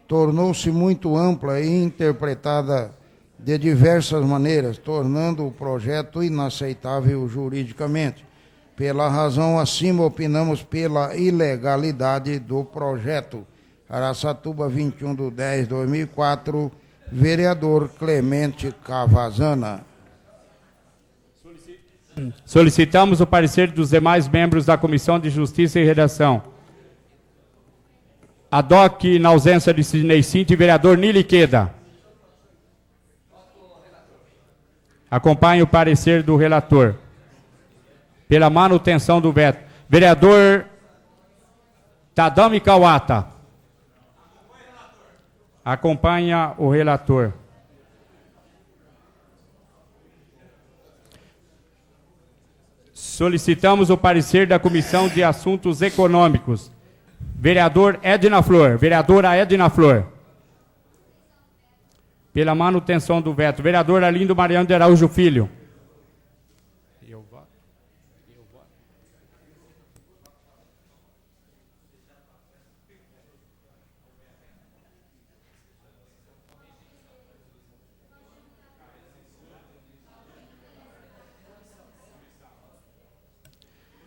tornou-se muito ampla e interpretada de diversas maneiras, tornando o projeto inaceitável juridicamente. Pela razão acima, opinamos pela ilegalidade do projeto. Araçatuba, 21/10/2004, vereador Clemente Cavazana. Solicitamos o parecer dos demais membros da Comissão de Justiça e Redação. Adoc, na ausência de Sidney Cinti, vereador Nili Queda. Acompanhe o parecer do relator. Pela manutenção do veto. Vereador Tadami Kawata. Acompanha o relator. Solicitamos o parecer da Comissão de Assuntos Econômicos. Vereador Edna Flor. Vereadora Edna Flor. Pela manutenção do veto. Vereador Arlindo Mariano de Araújo Filho.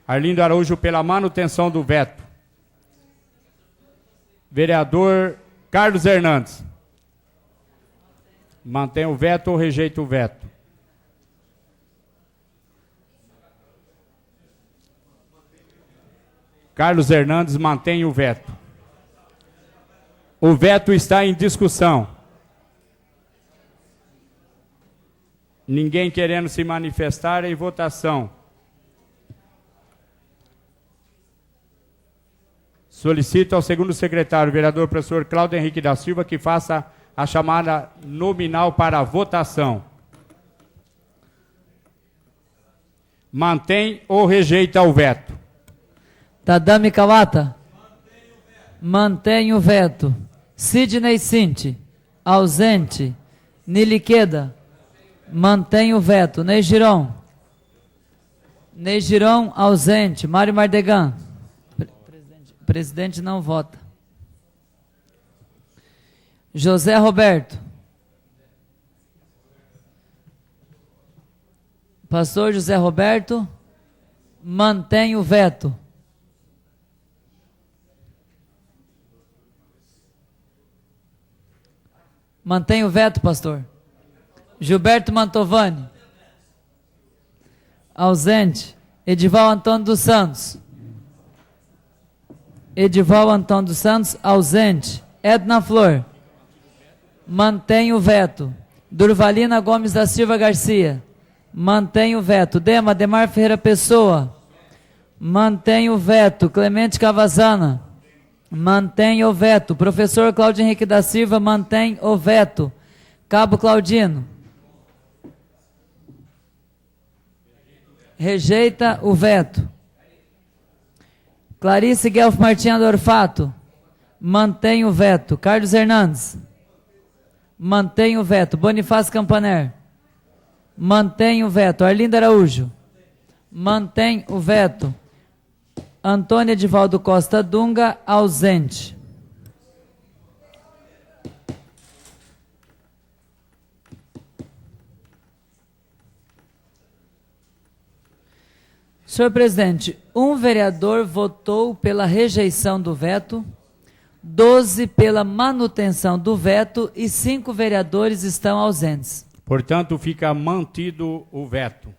Arlindo Araújo pela manutenção do veto. Vereador Carlos Hernandes. Mantém o veto ou rejeita o veto? Carlos Hernandes mantém o veto. O veto está em discussão. Ninguém querendo se manifestar em votação. Solicito ao segundo secretário, vereador professor Cláudio Henrique da Silva, que faça a chamada nominal para a votação. Mantém ou rejeita o veto? Tadami Kawata. Mantém o veto. Sidney Cinti. Ausente. Nili Queda. Mantém o veto. Ney Giron. Ney Giron, ausente. Mário Mardegan. Presidente não vota. José Roberto. Pastor José Roberto. Mantém o veto. Mantém o veto, pastor. Gilberto Mantovani. Ausente. Edival Antônio dos Santos. Edival Antônio dos Santos, ausente. Edna Flor. Mantém o veto. Durvalina Gomes da Silva Garcia. Mantém o veto. Dema Demar Ferreira Pessoa. Mantém o veto. Clemente Cavazana. Mantém o veto. Professor Cláudio Henrique da Silva. Mantém o veto. Cabo Claudino. Rejeita o veto. Clarice Guelph Martins Orfato. Mantém o veto. Carlos Hernandes. Mantém o veto. Bonifácio Campaner. Mantém o veto. Arlindo Araújo. Mantém o veto. Antônio Edivaldo Costa Dunga, ausente. Senhor presidente, um vereador votou pela rejeição do veto, 12 pela manutenção do veto e 5 vereadores estão ausentes. Portanto, fica mantido o veto.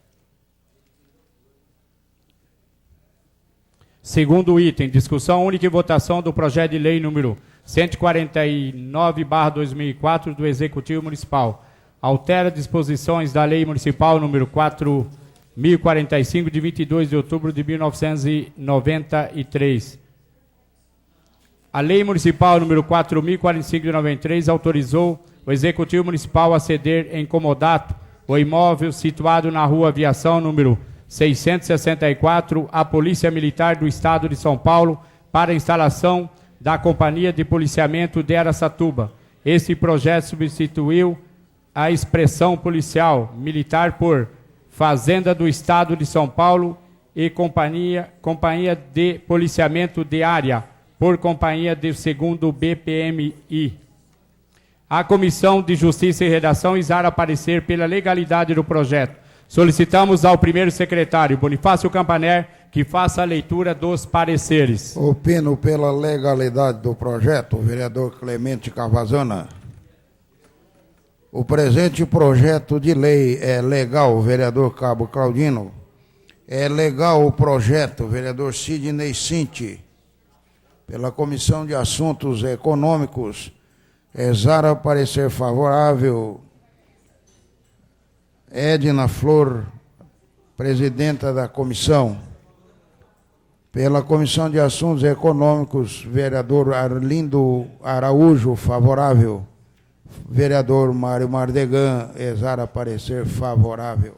Segundo item, discussão única e votação do projeto de lei número 149/2004 do Executivo Municipal. Altera disposições da Lei Municipal número 4.045, de 22 de outubro de 1993. A Lei Municipal número 4.045 de 93 autorizou o Executivo Municipal a ceder em comodato o imóvel situado na Rua Aviação número 664 à Polícia Militar do Estado de São Paulo para a instalação da Companhia de Policiamento de Araçatuba. Esse projeto substituiu a expressão policial militar por Fazenda do Estado de São Paulo e Companhia de Policiamento de Área por Companhia de 2º BPMI. A Comissão de Justiça e Redação exara parecer pela legalidade do projeto. Solicitamos ao primeiro secretário, Bonifácio Campaner, que faça a leitura dos pareceres. Opino pela legalidade do projeto, o vereador Clemente Cavazana. O presente projeto de lei é legal, vereador Cabo Claudino. É legal o projeto, vereador Sidney Cinti. Pela Comissão de Assuntos Econômicos, exara parecer favorável Edna Flor, presidenta da comissão. Pela Comissão de Assuntos Econômicos, vereador Arlindo Araújo, favorável. Vereador Mário Mardegan, exara parecer favorável.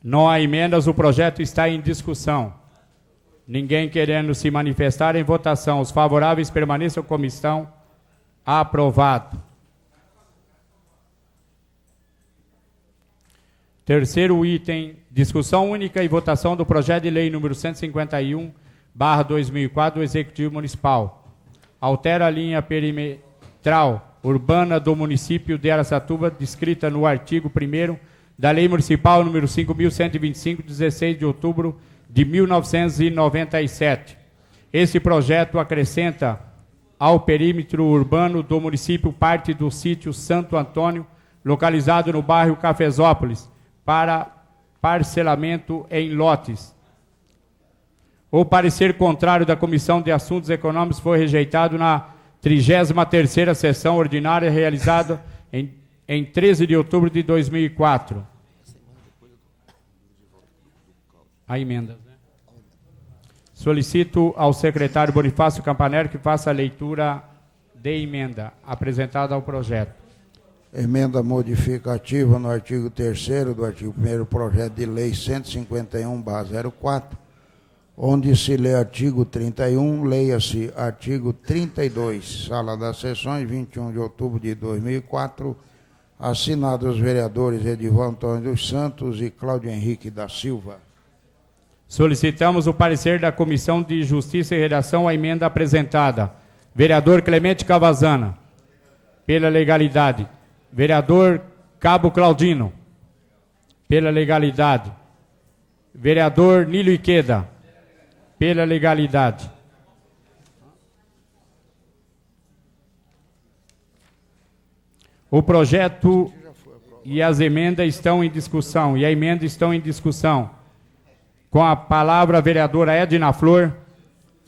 Não há emendas, o projeto está em discussão. Ninguém querendo se manifestar em votação. Os favoráveis permaneçam como estão. Aprovado. Terceiro item, discussão única e votação do projeto de lei número 151/2004 do Executivo Municipal. Altera a linha perimetral urbana do município de Araçatuba, descrita no artigo 1º da Lei Municipal número 5.125, 16 de outubro de 1997. Esse projeto acrescenta ao perímetro urbano do município parte do sítio Santo Antônio, localizado no bairro Cafezópolis, para parcelamento em lotes. O parecer contrário da Comissão de Assuntos Econômicos foi rejeitado na 33ª sessão ordinária realizada em 13 de outubro de 2004. A emenda. Solicito ao secretário Bonifácio Campaner que faça a leitura de emenda apresentada ao projeto. Emenda modificativa no artigo 3º do artigo 1º projeto de lei 151/04, onde se lê artigo 31, leia-se artigo 32, sala das sessões, 21 de outubro de 2004, assinado os vereadores Edivan Antônio dos Santos e Cláudio Henrique da Silva. Solicitamos o parecer da Comissão de Justiça e Redação à emenda apresentada. Vereador Clemente Cavazana, pela legalidade. Vereador Cabo Claudino, pela legalidade. Vereador Nilo Iqueda, pela legalidade. O projeto e as emendas estão em discussão, e a emenda estão em discussão. Com a palavra a vereadora Edna Flor,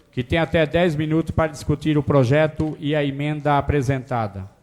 que tem até 10 minutos para discutir o projeto e a emenda apresentada.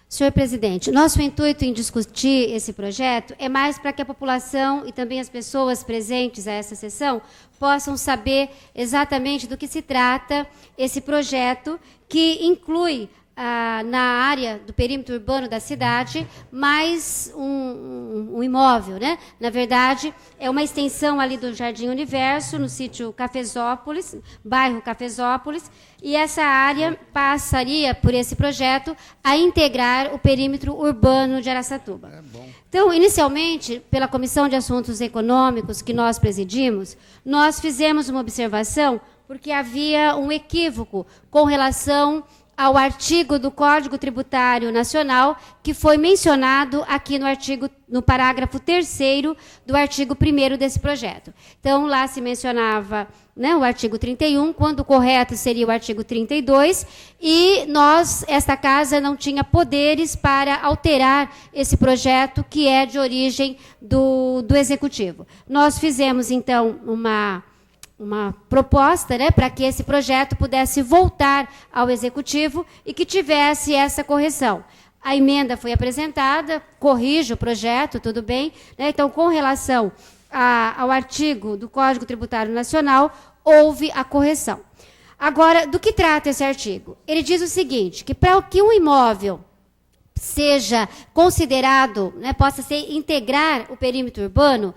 Senhor presidente, nosso intuito em discutir esse projeto é mais para que a população e também as pessoas presentes a essa sessão possam saber exatamente do que se trata esse projeto, que inclui na área do perímetro urbano da cidade mais um imóvel, né? Na verdade, é uma extensão ali do Jardim Universo, no sítio Cafezópolis, bairro Cafezópolis, e essa área passaria, por esse projeto, a integrar o perímetro urbano de Araçatuba. Então, inicialmente, pela Comissão de Assuntos Econômicos que nós presidimos, nós fizemos uma observação porque havia um equívoco com relação ao artigo do Código Tributário Nacional que foi mencionado aqui no parágrafo 3º do artigo 1º desse projeto. Então, lá se mencionava, né, o artigo 31, quando o correto seria o artigo 32, e esta casa não tinha poderes para alterar esse projeto que é de origem do Executivo. Nós fizemos, então, uma proposta, né, para que esse projeto pudesse voltar ao Executivo e que tivesse essa correção. A emenda foi apresentada, corrige o projeto, tudo bem, né? Então, com relação ao artigo do Código Tributário Nacional, houve a correção. Agora, do que trata esse artigo? Ele diz o seguinte, que para que um imóvel seja considerado, né, possa integrar o perímetro urbano,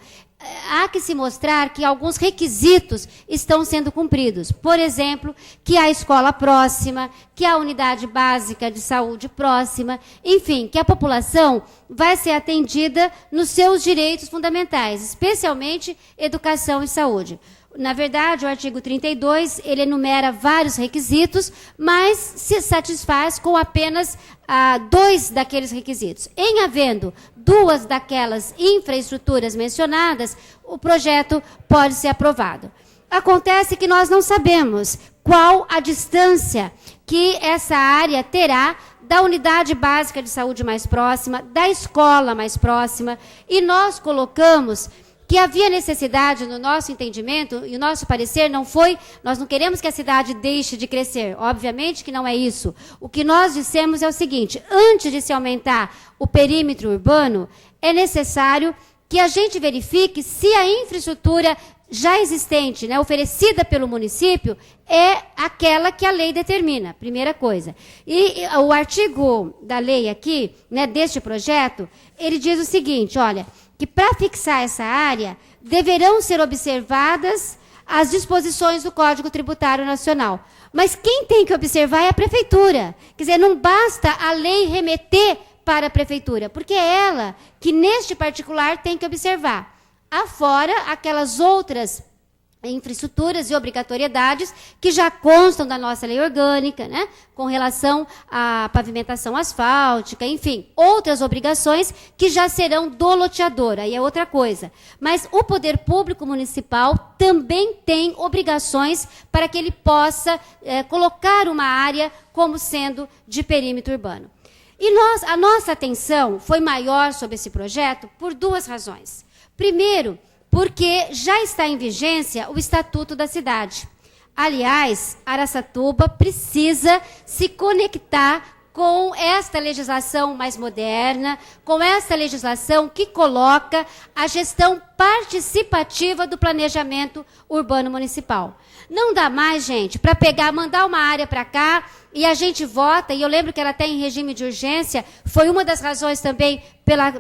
há que se mostrar que alguns requisitos estão sendo cumpridos. Por exemplo, que há escola próxima, que há unidade básica de saúde próxima, enfim, que a população vai ser atendida nos seus direitos fundamentais, especialmente educação e saúde. Na verdade, o artigo 32, ele enumera vários requisitos, mas se satisfaz com apenas 2 daqueles requisitos. Em havendo 2 daquelas infraestruturas mencionadas, o projeto pode ser aprovado. Acontece que nós não sabemos qual a distância que essa área terá da unidade básica de saúde mais próxima, da escola mais próxima, e nós colocamos que havia necessidade, no nosso entendimento, e o nosso parecer não foi, nós não queremos que a cidade deixe de crescer, obviamente que não é isso. O que nós dissemos é o seguinte, antes de se aumentar o perímetro urbano, é necessário que a gente verifique se a infraestrutura já existente, né, oferecida pelo município, é aquela que a lei determina, primeira coisa. E o artigo da lei aqui, né, deste projeto, ele diz o seguinte, olha, que para fixar essa área, deverão ser observadas as disposições do Código Tributário Nacional. Mas quem tem que observar é a Prefeitura. Quer dizer, não basta a lei remeter para a Prefeitura, porque é ela que, neste particular, tem que observar. Afora aquelas outras infraestruturas e obrigatoriedades que já constam da nossa lei orgânica, né, com relação à pavimentação asfáltica, enfim, outras obrigações que já serão do loteador, aí é outra coisa. Mas o poder público municipal também tem obrigações para que ele possa colocar uma área como sendo de perímetro urbano. E a nossa atenção foi maior sobre esse projeto por 2 razões. Primeiro, porque já está em vigência o Estatuto da Cidade. Aliás, Araçatuba precisa se conectar com esta legislação mais moderna, com esta legislação que coloca a gestão participativa do planejamento urbano municipal. Não dá mais, gente, para mandar uma área para cá e a gente vota, e eu lembro que ela está em regime de urgência, foi uma das razões também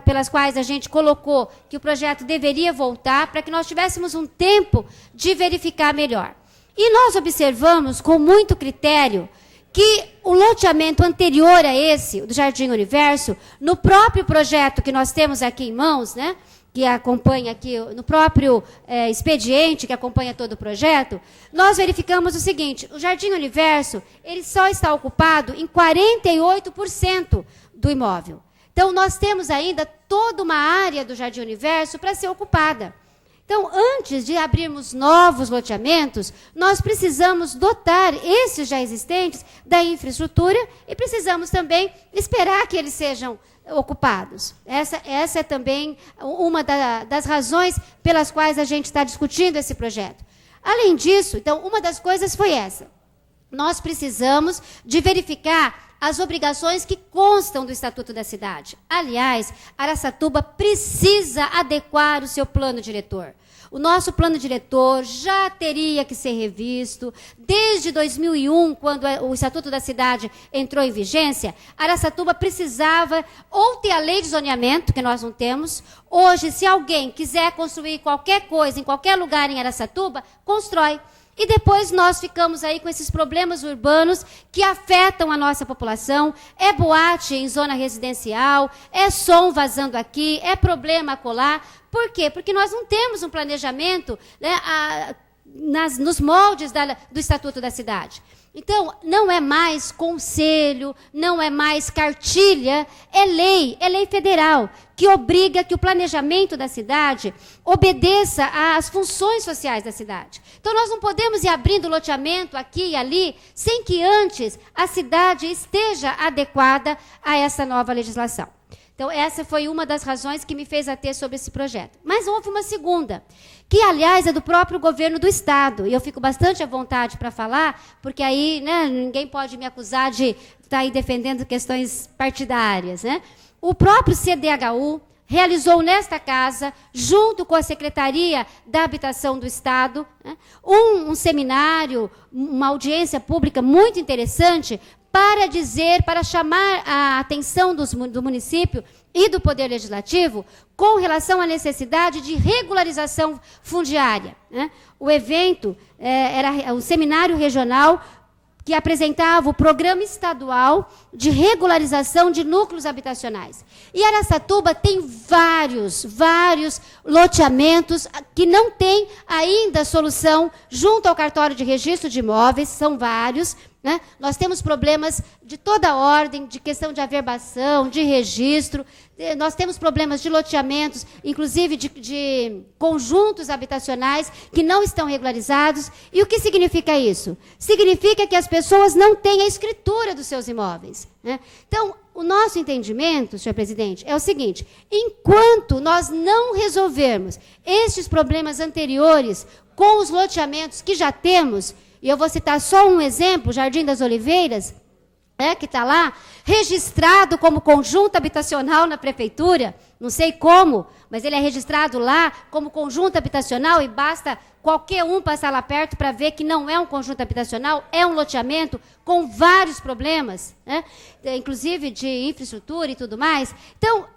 pelas quais a gente colocou que o projeto deveria voltar, para que nós tivéssemos um tempo de verificar melhor. E nós observamos com muito critério que o loteamento anterior a esse, do Jardim Universo, no próprio projeto que nós temos aqui em mãos, né, que acompanha aqui, no próprio expediente que acompanha todo o projeto, nós verificamos o seguinte, o Jardim Universo, ele só está ocupado em 48% do imóvel. Então, nós temos ainda toda uma área do Jardim Universo para ser ocupada. Então, antes de abrirmos novos loteamentos, nós precisamos dotar esses já existentes da infraestrutura e precisamos também esperar que eles sejam ocupados. Essa é também uma das razões pelas quais a gente está discutindo esse projeto. Além disso, então, uma das coisas foi essa. Nós precisamos de verificar as obrigações que constam do Estatuto da Cidade. Aliás, Araçatuba precisa adequar o seu plano diretor. O nosso plano diretor já teria que ser revisto. Desde 2001, quando o Estatuto da Cidade entrou em vigência, Araçatuba precisava ou ter a lei de zoneamento, que nós não temos. Hoje, se alguém quiser construir qualquer coisa em qualquer lugar em Araçatuba, constrói. E depois nós ficamos aí com esses problemas urbanos que afetam a nossa população. É boate em zona residencial, é som vazando aqui, é problema acolá. Por quê? Porque nós não temos um planejamento, né, nos moldes do Estatuto da Cidade. Então, não é mais conselho, não é mais cartilha, é lei federal, que obriga que o planejamento da cidade obedeça às funções sociais da cidade. Então, nós não podemos ir abrindo loteamento aqui e ali, sem que antes a cidade esteja adequada a essa nova legislação. Então, essa foi uma das razões que me fez ater sobre esse projeto. Mas houve uma segunda, que, aliás, é do próprio governo do Estado. E eu fico bastante à vontade para falar, porque aí, né, ninguém pode me acusar de estar aí defendendo questões partidárias, né? O próprio CDHU realizou nesta casa, junto com a Secretaria da Habitação do Estado, né, um seminário, uma audiência pública muito interessante, para chamar a atenção do município e do Poder Legislativo com relação à necessidade de regularização fundiária, né? O evento era um seminário regional que apresentava o Programa Estadual de Regularização de Núcleos Habitacionais. E Araçatuba tem vários loteamentos que não têm ainda solução junto ao cartório de registro de imóveis, são vários, né? Nós temos problemas de toda ordem, de questão de averbação, de registro, nós temos problemas de loteamentos, inclusive de conjuntos habitacionais que não estão regularizados. E o que significa isso? Significa que as pessoas não têm a escritura dos seus imóveis, né? Então, o nosso entendimento, senhor presidente, é o seguinte: enquanto nós não resolvermos estes problemas anteriores com os loteamentos que já temos, e eu vou citar só um exemplo, Jardim das Oliveiras, que está lá, registrado como conjunto habitacional na prefeitura, não sei como, mas ele é registrado lá como conjunto habitacional e basta qualquer um passar lá perto para ver que não é um conjunto habitacional, é um loteamento com vários problemas, né? Inclusive de infraestrutura e tudo mais. Então,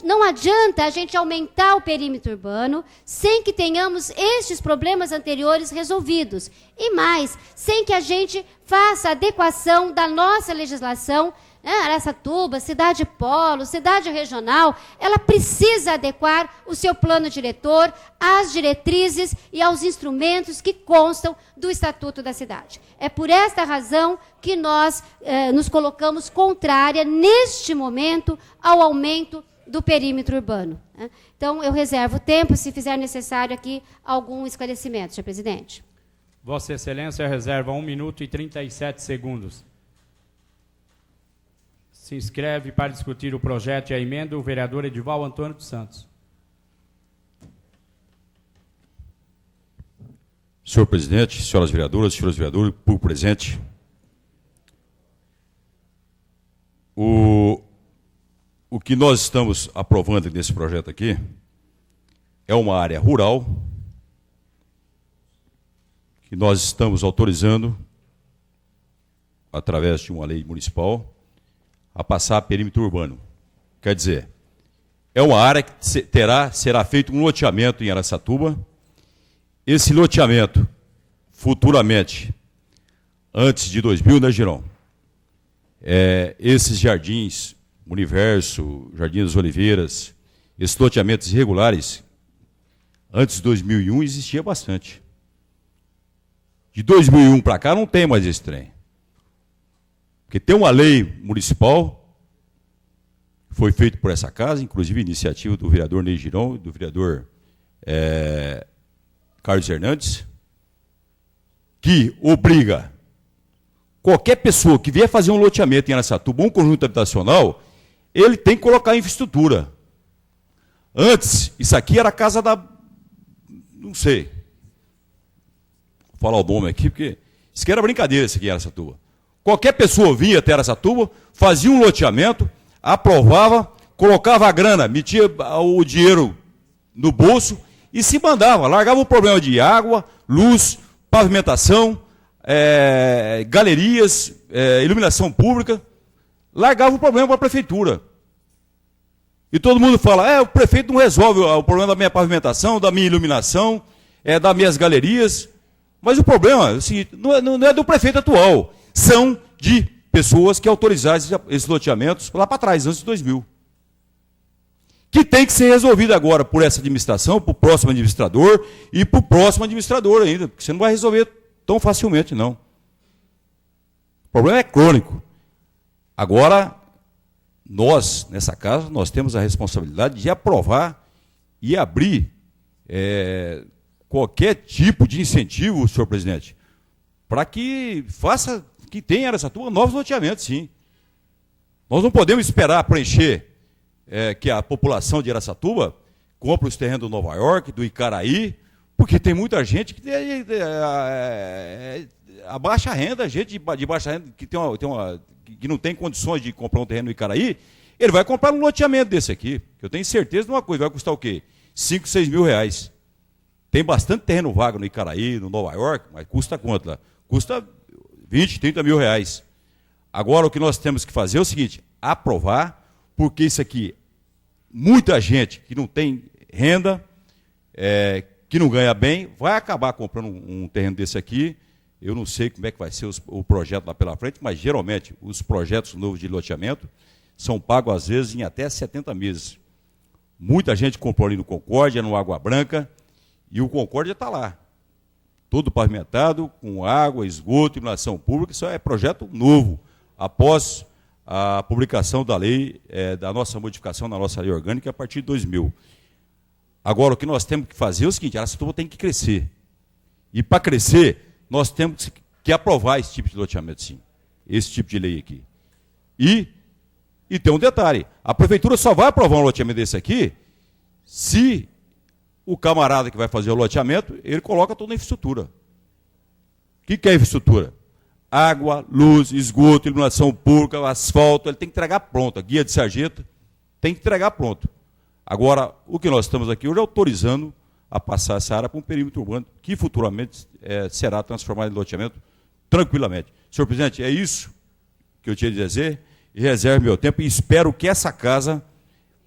não adianta a gente aumentar o perímetro urbano sem que tenhamos estes problemas anteriores resolvidos. E mais, sem que a gente faça a adequação da nossa legislação, né? Araçatuba, cidade polo, cidade regional, ela precisa adequar o seu plano diretor às diretrizes e aos instrumentos que constam do Estatuto da Cidade. É por esta razão que nós nos colocamos contrária, neste momento, ao aumento do perímetro urbano, né? Então, eu reservo tempo, se fizer necessário aqui, algum esclarecimento, senhor presidente. Vossa Excelência reserva 1 minuto e 37 segundos. Se inscreve para discutir o projeto e a emenda o vereador Edival Antônio dos Santos. Senhor presidente, senhoras vereadoras, senhores vereadores, público presente. O que nós estamos aprovando nesse projeto aqui é uma área rural que nós estamos autorizando, através de uma lei municipal, a passar perímetro urbano. Quer dizer, é uma área que será feito um loteamento em Araçatuba. Esse loteamento, futuramente, antes de 2000, né, Girão? Esses jardins, Universo, Jardim das Oliveiras, esses loteamentos irregulares, antes de 2001 existia bastante. De 2001 para cá não tem mais esse trem. Porque tem uma lei municipal, foi feita por essa casa, inclusive iniciativa do vereador Ney Girão e do vereador Carlos Hernandes, que obriga qualquer pessoa que vier fazer um loteamento em Araçatuba, um conjunto habitacional, ele tem que colocar infraestrutura. Antes, isso aqui era a casa da... não sei. Vou falar o nome aqui, porque isso aqui era brincadeira, isso aqui em Araçatuba. Qualquer pessoa vinha até Araçatuba, fazia um loteamento, aprovava, colocava a grana, metia o dinheiro no bolso e se mandava. Largava o problema de água, luz, pavimentação, galerias, iluminação pública. Largava o problema para a prefeitura. E todo mundo fala, o prefeito não resolve o problema da minha pavimentação, da minha iluminação, das minhas galerias. Mas o problema é o seguinte, não é do prefeito atual. São de pessoas que autorizaram esses loteamentos lá para trás, antes de 2000. que tem que ser resolvido agora por essa administração, por próximo administrador e por próximo administrador ainda, porque você não vai resolver tão facilmente, não. O problema é crônico. Agora, nós, nessa casa, nós temos a responsabilidade de aprovar e abrir qualquer tipo de incentivo, senhor presidente, para que faça, que tenha em Araçatuba novos loteamentos, sim. Nós não podemos esperar preencher que a população de Araçatuba compre os terrenos do Nova York, do Icaraí, porque tem muita gente que a baixa renda, gente de baixa renda que não tem condições de comprar um terreno no Icaraí, ele vai comprar um loteamento desse aqui. Eu tenho certeza de uma coisa, vai custar o quê? 5, 6 mil reais. Tem bastante terreno vago no Icaraí, no Nova York, mas custa quanto lá? Custa 20, 30 mil reais. Agora o que nós temos que fazer é o seguinte, aprovar, porque isso aqui, muita gente que não tem renda, que não ganha bem, vai acabar comprando um terreno desse aqui. Eu não sei como é que vai ser o projeto lá pela frente, mas geralmente os projetos novos de loteamento são pagos às vezes em até 70 meses. Muita gente comprou ali no Concórdia, no Água Branca, e o Concórdia está lá. Todo pavimentado, com água, esgoto, iluminação pública. Isso é projeto novo, após a publicação da lei, da nossa modificação na nossa lei orgânica a partir de 2000. Agora, o que nós temos que fazer é o seguinte, a Araçatuba tem que crescer. E para crescer, nós temos que aprovar esse tipo de loteamento, sim. Esse tipo de lei aqui. E tem um detalhe, a prefeitura só vai aprovar um loteamento desse aqui se o camarada que vai fazer o loteamento, ele coloca toda a infraestrutura. O que é infraestrutura? Água, luz, esgoto, iluminação pública, asfalto, ele tem que entregar pronto. A guia de sarjeta tem que entregar pronto. Agora, o que nós estamos aqui hoje é autorizando a passar essa área para um perímetro urbano que futuramente será transformado em loteamento tranquilamente. Senhor presidente, é isso que eu tinha de dizer, e reservo meu tempo, e espero que essa casa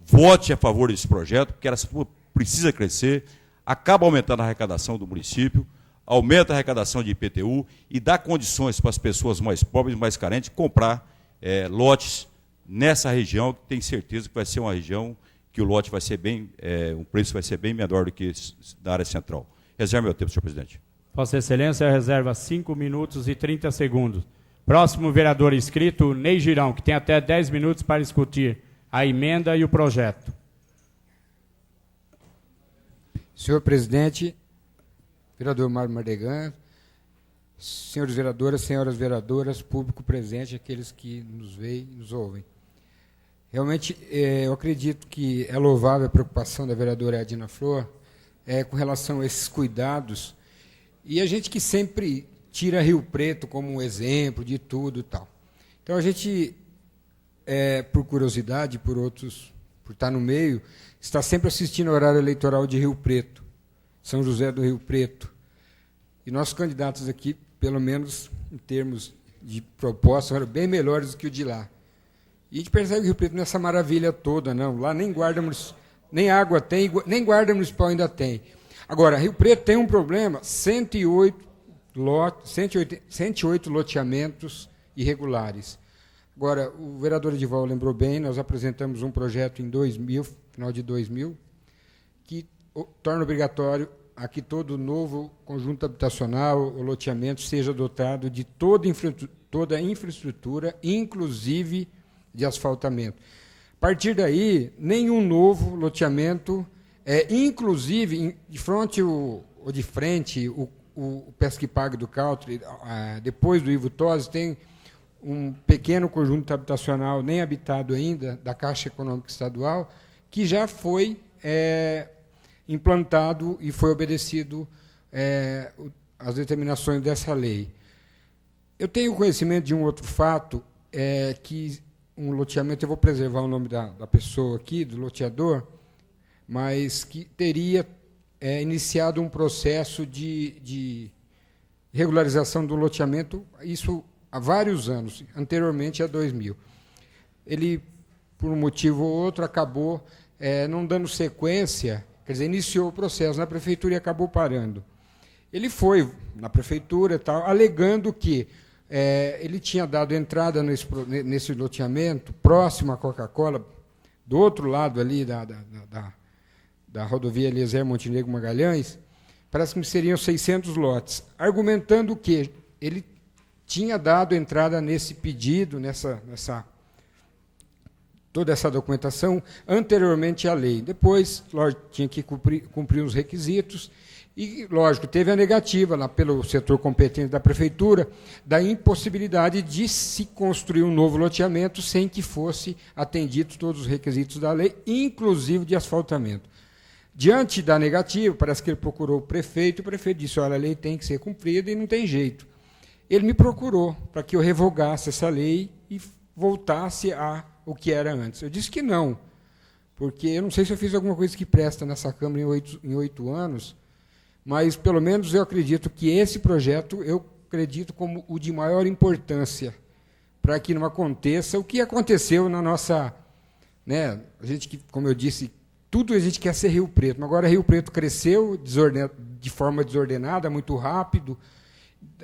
vote a favor desse projeto, porque essa precisa crescer, acaba aumentando a arrecadação do município, aumenta a arrecadação de IPTU e dá condições para as pessoas mais pobres e mais carentes comprar lotes nessa região, que tem certeza que vai ser uma região que o lote vai ser bem, o preço vai ser bem menor do que da área central. Reserve meu tempo, senhor presidente. Vossa Excelência reserva 5 minutos e 30 segundos. Próximo vereador inscrito, Ney Girão, que tem até 10 minutos para discutir a emenda e o projeto. Senhor presidente, vereador Mário Mardegan, senhores vereadores, senhoras vereadoras, público presente, aqueles que nos veem e nos ouvem. Realmente, eu acredito que é louvável a preocupação da vereadora Edna Flor com relação a esses cuidados, e a gente que sempre tira Rio Preto como um exemplo de tudo e tal. Então, a gente, por curiosidade, por outros, por estar no meio, está sempre assistindo o horário eleitoral de Rio Preto, São José do Rio Preto. E nossos candidatos aqui, pelo menos em termos de proposta, eram bem melhores do que o de lá. E a gente percebe que o Rio Preto não é essa maravilha toda, não. Lá nem água tem, nem guarda municipal ainda tem. Agora, Rio Preto tem um problema, 108 loteamentos irregulares. Agora, o vereador Edival lembrou bem, nós apresentamos um projeto em 2000, final de 2000, que torna obrigatório a que todo novo conjunto habitacional ou loteamento seja dotado de toda a infraestrutura, inclusive de asfaltamento. A partir daí, nenhum novo loteamento, inclusive de frente ou de frente, o Pesca e Pague do Country, depois do Ivo Tosi, tem um pequeno conjunto habitacional nem habitado ainda, da Caixa Econômica Estadual, que já foi implantado e foi obedecido às determinações dessa lei. Eu tenho conhecimento de um outro fato, que um loteamento, eu vou preservar o nome da pessoa aqui, do loteador, mas que teria iniciado um processo de regularização do loteamento, isso há vários anos, anteriormente a 2000. Ele, por um motivo ou outro, acabou não dando sequência, quer dizer, iniciou o processo na prefeitura e acabou parando. Ele foi na prefeitura e tal, alegando que ele tinha dado entrada nesse loteamento, próximo à Coca-Cola, do outro lado ali da rodovia Eliezer Montenegro Magalhães, parece que seriam 600 lotes, argumentando que ele tinha dado entrada nesse pedido, toda essa documentação, anteriormente à lei. Depois, lógico, tinha que cumprir os requisitos, e, lógico, teve a negativa lá pelo setor competente da prefeitura da impossibilidade de se construir um novo loteamento sem que fosse atendido todos os requisitos da lei, inclusive de asfaltamento. Diante da negativa, parece que ele procurou o prefeito disse, olha, a lei tem que ser cumprida e não tem jeito. Ele me procurou para que eu revogasse essa lei e voltasse a o que era antes. Eu disse que não, porque eu não sei se eu fiz alguma coisa que presta nessa Câmara em 8 anos, mas, pelo menos, eu acredito que esse projeto, eu acredito como o de maior importância, para que não aconteça o que aconteceu na nossa... Né, a gente, como eu disse, tudo a gente quer ser Rio Preto, mas agora Rio Preto cresceu de forma desordenada, muito rápido,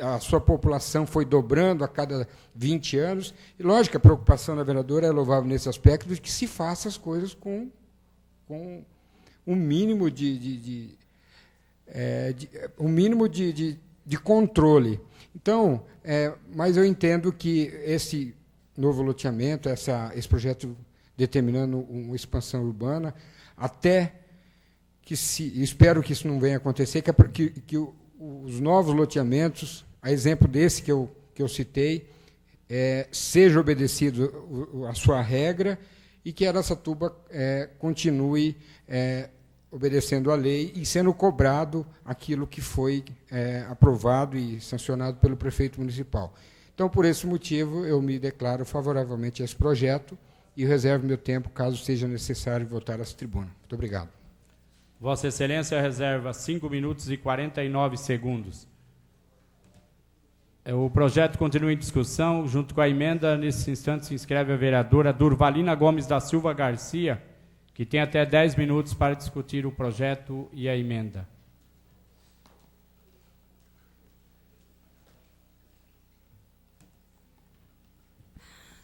a sua população foi dobrando a cada 20 anos, e, lógico, a preocupação da vereadora é louvável nesse aspecto de que se faça as coisas com um mínimo de controle. Então, mas eu entendo que esse novo loteamento, esse projeto determinando uma expansão urbana, até que espero que isso não venha a acontecer, que os novos loteamentos, a exemplo desse que eu citei, seja obedecido a sua regra e que Araçatuba continue obedecendo a lei e sendo cobrado aquilo que foi aprovado e sancionado pelo prefeito municipal. Então, por esse motivo, eu me declaro favoravelmente a esse projeto e reservo meu tempo, caso seja necessário, voltar a essa tribuna. Muito obrigado. Vossa Excelência reserva 5 minutos e 49 segundos. O projeto continua em discussão. Junto com a emenda, nesse instante se inscreve a vereadora Durvalina Gomes da Silva Garcia, que tem até 10 minutos para discutir o projeto e a emenda.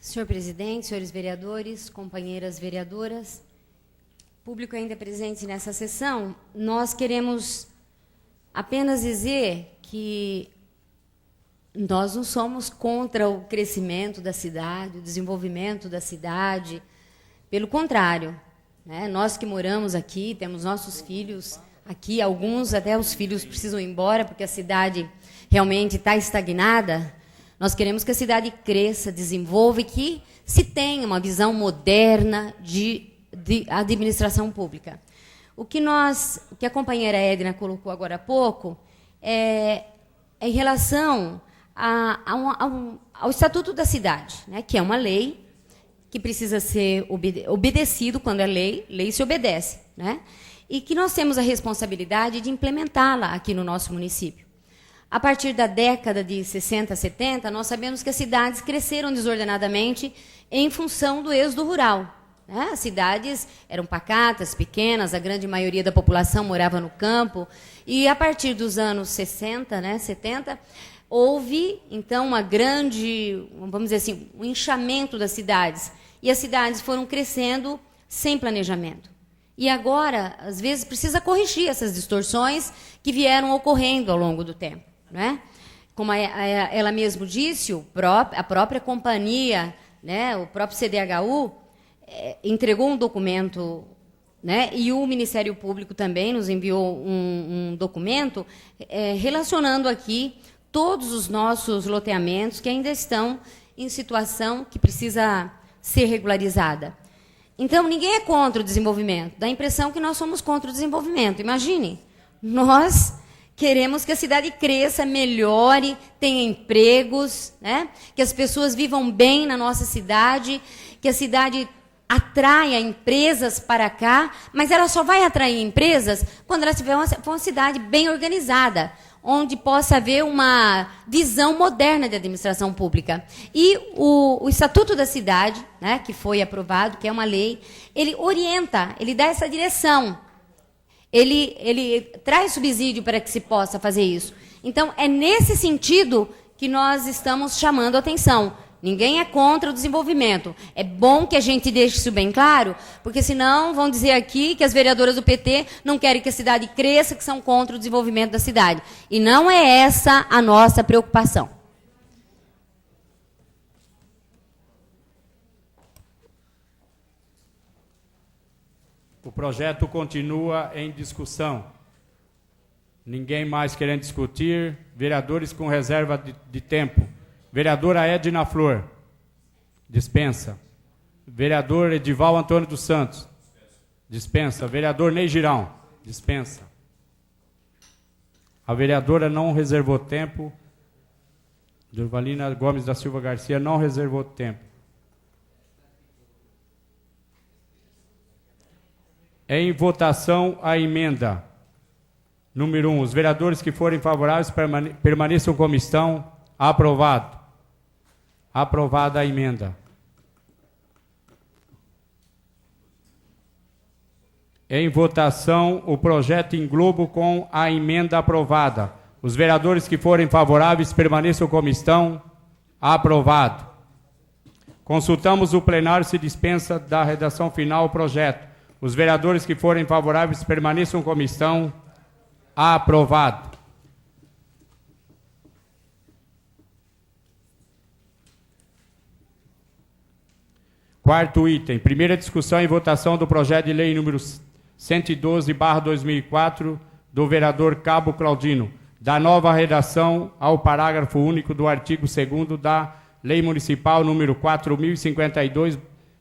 Senhor presidente, senhores vereadores, companheiras vereadoras, público ainda presente nessa sessão, nós queremos apenas dizer que nós não somos contra o crescimento da cidade, o desenvolvimento da cidade. Pelo contrário, né? Nós que moramos aqui, temos nossos filhos aqui, alguns até os filhos precisam ir embora porque a cidade realmente está estagnada. Nós queremos que a cidade cresça, desenvolva e que se tenha uma visão moderna de administração pública. O que a companheira Edna colocou agora há pouco é em relação ao Estatuto da Cidade, né, que é uma lei que precisa ser obedecido quando é lei se obedece, né, e que nós temos a responsabilidade de implementá-la aqui no nosso município. A partir da década de 60, 70, nós sabemos que as cidades cresceram desordenadamente em função do êxodo rural. Né? As cidades eram pacatas, pequenas, a grande maioria da população morava no campo. E, a partir dos anos 60, né, 70, houve, então, uma grande, vamos dizer assim, um inchamento das cidades. E as cidades foram crescendo sem planejamento. E agora, às vezes, precisa corrigir essas distorções que vieram ocorrendo ao longo do tempo. Né? Como ela mesmo disse, a própria companhia, né, o próprio CDHU, entregou um documento, né, e o Ministério Público também nos enviou um documento relacionando aqui todos os nossos loteamentos que ainda estão em situação que precisa ser regularizada. Então, ninguém é contra o desenvolvimento. Dá a impressão que nós somos contra o desenvolvimento. Imagine, nós queremos que a cidade cresça, melhore, tenha empregos, né? Que as pessoas vivam bem na nossa cidade, que a cidade atraia empresas para cá, mas ela só vai atrair empresas quando ela tiver uma cidade bem organizada, onde possa haver uma visão moderna de administração pública. E o Estatuto da Cidade, né, que foi aprovado, que é uma lei, ele orienta, ele dá essa direção. Ele traz subsídio para que se possa fazer isso. Então, é nesse sentido que nós estamos chamando a atenção. Ninguém é contra o desenvolvimento. É bom que a gente deixe isso bem claro, porque senão vão dizer aqui que as vereadoras do PT não querem que a cidade cresça, que são contra o desenvolvimento da cidade. E não é essa a nossa preocupação. O projeto continua em discussão. Ninguém mais querendo discutir. Vereadores com reserva de tempo. Vereadora Edna Flor. Dispensa. Vereador Edival Antônio dos Santos. Dispensa. Vereador Ney Girão. Dispensa. A vereadora não reservou tempo. Durvalina Gomes da Silva Garcia não reservou tempo. Em votação a emenda. Número 1. Os vereadores que forem favoráveis permaneçam como estão. Aprovado. Aprovada a emenda. Em votação o projeto em globo com a emenda aprovada. Os vereadores que forem favoráveis permaneçam como estão. Aprovado. Consultamos o plenário se dispensa da redação final o projeto. Os vereadores que forem favoráveis permaneçam como estão. Aprovado. Quarto item. Primeira discussão e votação do projeto de lei número 112/2004 do vereador Cabo Claudino, da nova redação ao parágrafo único do artigo 2º da Lei Municipal número 4052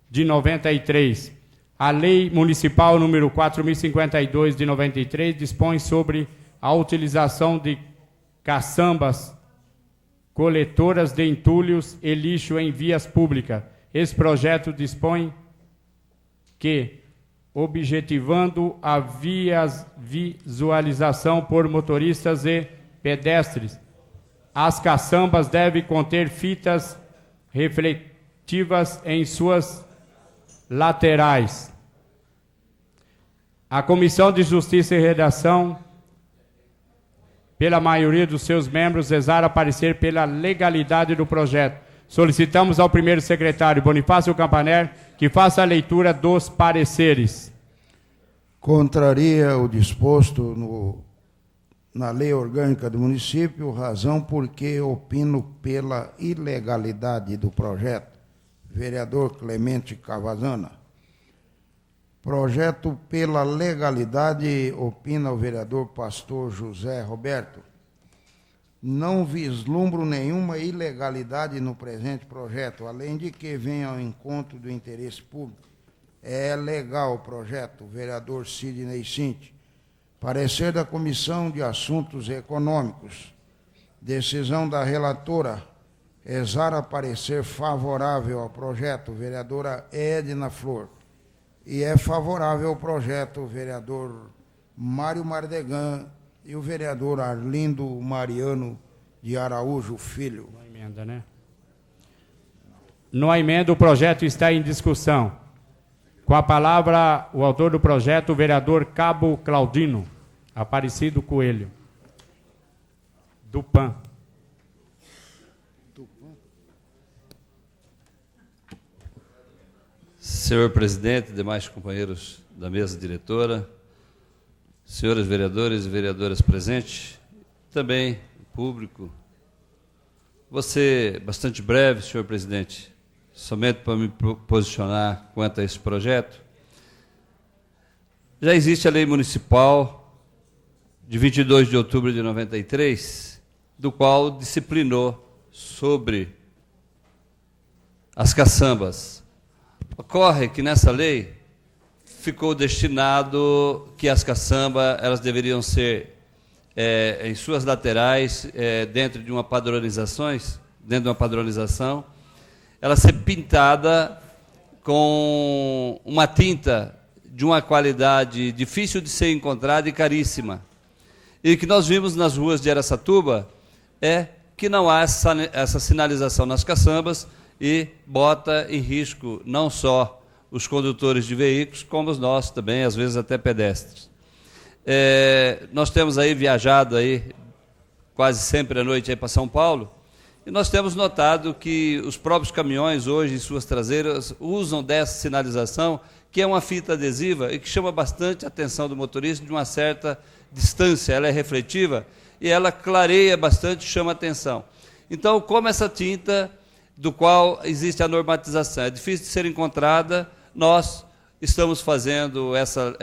de 93. A Lei Municipal número 4052 de 93 dispõe sobre a utilização de caçambas coletoras de entulhos e lixo em vias públicas. Esse projeto dispõe que, objetivando a visualização por motoristas e pedestres, as caçambas devem conter fitas refletivas em suas laterais. A Comissão de Justiça e Redação, pela maioria dos seus membros, exara parecer pela legalidade do projeto. Solicitamos ao primeiro secretário, Bonifácio Campaner, que faça a leitura dos pareceres. Contraria o disposto na lei orgânica do município, razão porque opino pela ilegalidade do projeto. Vereador Clemente Cavazana. Projeto pela legalidade, opina o vereador Pastor José Roberto. Não vislumbro nenhuma ilegalidade no presente projeto, além de que venha ao encontro do interesse público. É legal o projeto, vereador Sidney Cinti. Parecer da Comissão de Assuntos Econômicos. Decisão da relatora. Exara parecer favorável ao projeto, vereadora Edna Flor. E é favorável ao projeto, vereador Mário Mardegan e o vereador Arlindo Mariano de Araújo Filho. Não há emenda, né? Não há emenda, o projeto está em discussão. Com a palavra, o autor do projeto, o vereador Cabo Claudino, Aparecido Coelho, do PAN. Senhor presidente, demais companheiros da mesa diretora, senhores vereadores e vereadoras presentes, também o público. Vou ser bastante breve, senhor presidente, somente para me posicionar quanto a esse projeto. Já existe a lei municipal de 22 de outubro de 93, do qual disciplinou sobre as caçambas. Ocorre que nessa lei ficou destinado que as caçambas elas deveriam ser em suas laterais, dentro de uma padronização, ela ser pintada com uma tinta de uma qualidade difícil de ser encontrada e caríssima. E o que nós vimos nas ruas de Araçatuba é que não há essa sinalização nas caçambas e bota em risco não só os condutores de veículos, como nós também, às vezes até pedestres. Nós temos aí viajado aí quase sempre à noite para São Paulo, E nós temos notado que os próprios caminhões hoje, em suas traseiras, usam dessa sinalização, que é uma fita adesiva e que chama bastante a atenção do motorista de uma certa distância. Ela é refletiva e ela clareia bastante, chama a atenção. Então, como essa tinta, do qual existe a normatização, é difícil de ser encontrada, nós estamos fazendo essa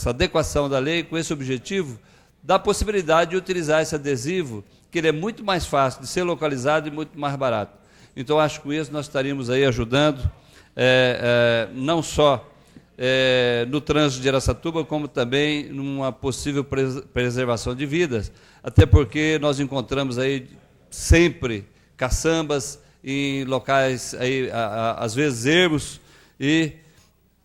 adequação da lei com esse objetivo da possibilidade de utilizar esse adesivo, que ele é muito mais fácil de ser localizado e muito mais barato. Então, acho que com isso nós estaríamos aí ajudando, não só no trânsito de Araçatuba, como também numa possível preservação de vidas, até porque nós encontramos aí sempre caçambas em locais, aí, às vezes ermos, e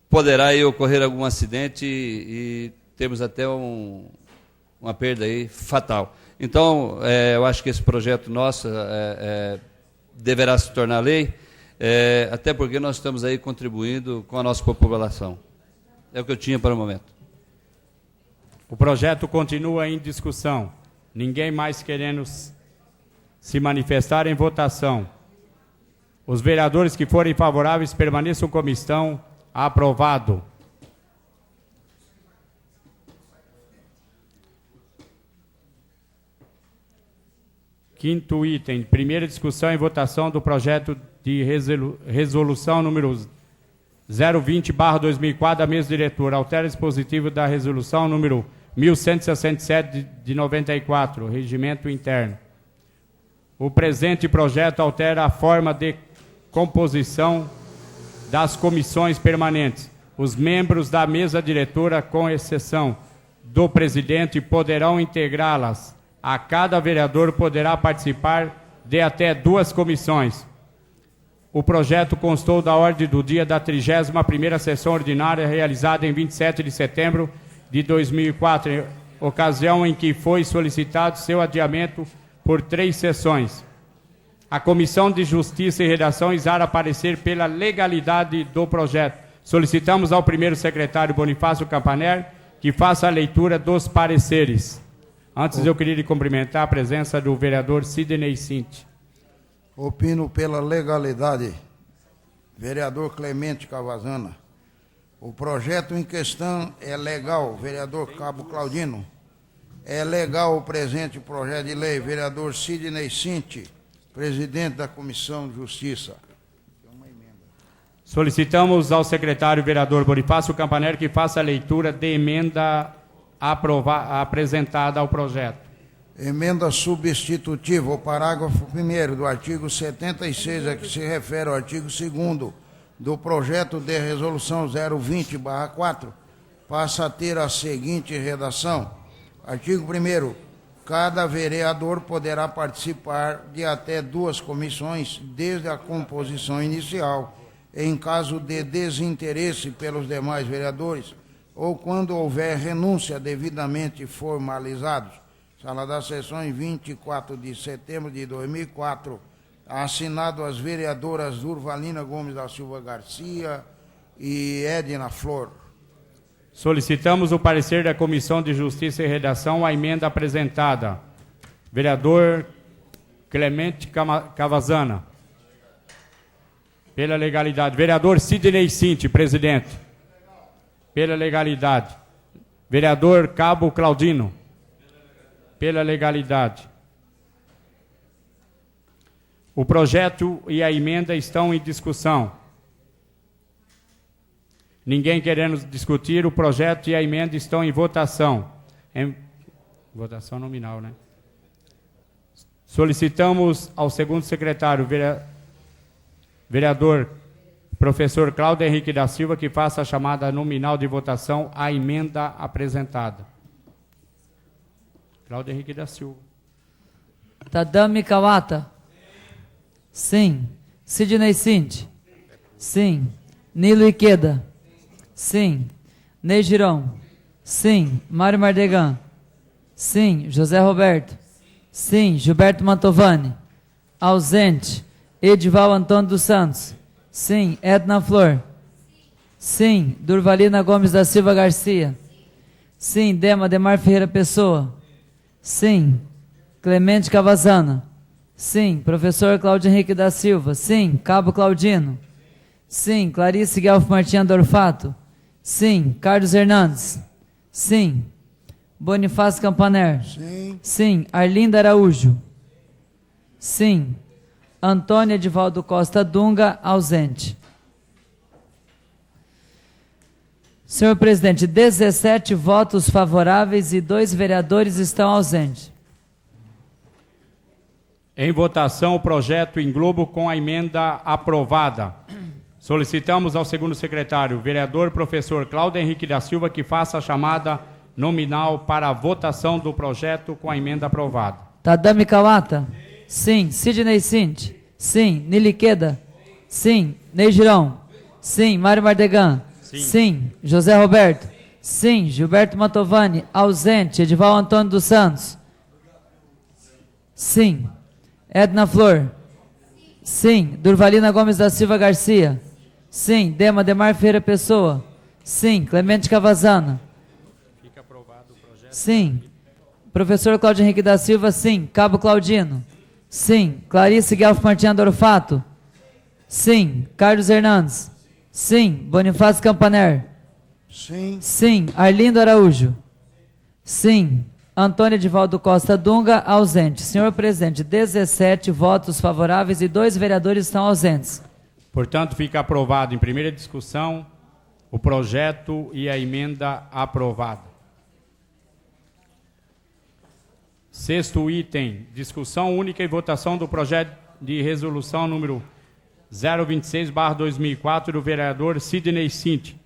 poderá aí ocorrer algum acidente e temos até uma perda aí fatal. Então, eu acho que esse projeto nosso deverá se tornar lei, até porque nós estamos aí contribuindo com a nossa população. É o que eu tinha para o momento. O projeto continua em discussão. Ninguém mais querendo se manifestar em votação. Os vereadores que forem favoráveis permaneçam como estão. Aprovado. Quinto item, primeira discussão e votação do projeto de resolução número 020/2004 da mesa diretora. Altera dispositivo da resolução número 1167 de 94, regimento interno. O presente projeto altera a forma de composição das comissões permanentes. Os membros da mesa diretora, com exceção do presidente, poderão integrá-las. A cada vereador poderá participar de até 2 comissões. O projeto constou da ordem do dia da 31ª sessão ordinária, realizada em 27 de setembro de 2004, ocasião em que foi solicitado seu adiamento por 3 sessões. A Comissão de Justiça e Redação exara parecer pela legalidade do projeto. Solicitamos ao primeiro secretário Bonifácio Campaner que faça a leitura dos pareceres. Antes eu queria lhe cumprimentar a presença do vereador Sidney Cinti. Opino pela legalidade. Vereador Clemente Cavazana. O projeto em questão é legal, vereador Cabo Claudino. É legal o presente projeto de lei, vereador Sidney Cinti, presidente da Comissão de Justiça. Solicitamos ao secretário vereador Bonifácio Campaner que faça a leitura de emenda apresentada ao projeto. Emenda substitutiva, o parágrafo 1º do artigo 76, a que se refere ao artigo 2º do projeto de resolução 020/4, passa a ter a seguinte redação. Artigo 1º. Cada vereador poderá participar de até 2 comissões desde a composição inicial, em caso de desinteresse pelos demais vereadores ou quando houver renúncia devidamente formalizados. Sala das Sessões, 24 de setembro de 2004, assinado as vereadoras Durvalina Gomes da Silva Garcia e Edna Flor. Solicitamos o parecer da Comissão de Justiça e Redação à emenda apresentada. Vereador Clemente Cavazana. Pela legalidade. Vereador Sidney Cinti, presidente. Pela legalidade. Vereador Cabo Claudino. Pela legalidade. O projeto e a emenda estão em discussão. Ninguém querendo discutir, o projeto e a emenda estão em votação. Votação nominal, né? Solicitamos ao segundo secretário, vereador professor Cláudio Henrique da Silva, que faça a chamada nominal de votação à emenda apresentada. Cláudio Henrique da Silva. Tadami Kawata. Sim. Sidney Cinti. Sim. Nilo Ikeda. Sim. Ney Girão. Sim. Mário Mardegan. Sim. José Roberto. Sim. Gilberto Mantovani. Ausente. Edival Antônio dos Santos. Sim. Edna Flor. Sim. Durvalina Gomes da Silva Garcia. Sim. Dema Demar Ferreira Pessoa. Sim. Clemente Cavazana. Sim. Professor Cláudio Henrique da Silva. Sim. Cabo Claudino. Sim. Clarice Guelph Martins Dorfato. Sim. Carlos Hernandes. Sim. Bonifácio Campaner. Sim. Sim. Arlinda Araújo. Sim. Antônia Edivaldo Costa Dunga, ausente. Senhor presidente, 17 votos favoráveis e 2 vereadores estão ausentes. Em votação, o projeto em globo com a emenda aprovada. Solicitamos ao segundo secretário, vereador professor Cláudio Henrique da Silva, que faça a chamada nominal para a votação do projeto com a emenda aprovada. Tadami Kawata? Sim. Sidney Cinti? Sim. Niliqueda? Sim. Ney Girão? Sim. Mário Mardegan? Sim. José Roberto? Sim. Gilberto Mantovani? Ausente. Edival Antônio dos Santos? Sim. Edna Flor? Sim. Durvalina Gomes da Silva Garcia? Sim. Dema Demar Ferreira Pessoa? Sim. Clemente Cavazana? Fica aprovado o projeto. Sim. Professor Cláudio Henrique da Silva? Sim. Cabo Claudino? Sim. Clarice Guelph Martins Dorfato? Sim. Carlos Hernandes? Sim. Bonifácio Campaner? Sim. Sim. Arlindo Araújo? Sim. Antônia Edivaldo Costa Dunga, ausente. Senhor presidente, 17 votos favoráveis e 2 vereadores estão ausentes. Portanto, fica aprovado em primeira discussão o projeto e a emenda aprovada. Sexto item, discussão única e votação do projeto de resolução número 026/2004 do vereador Sidney Cinti.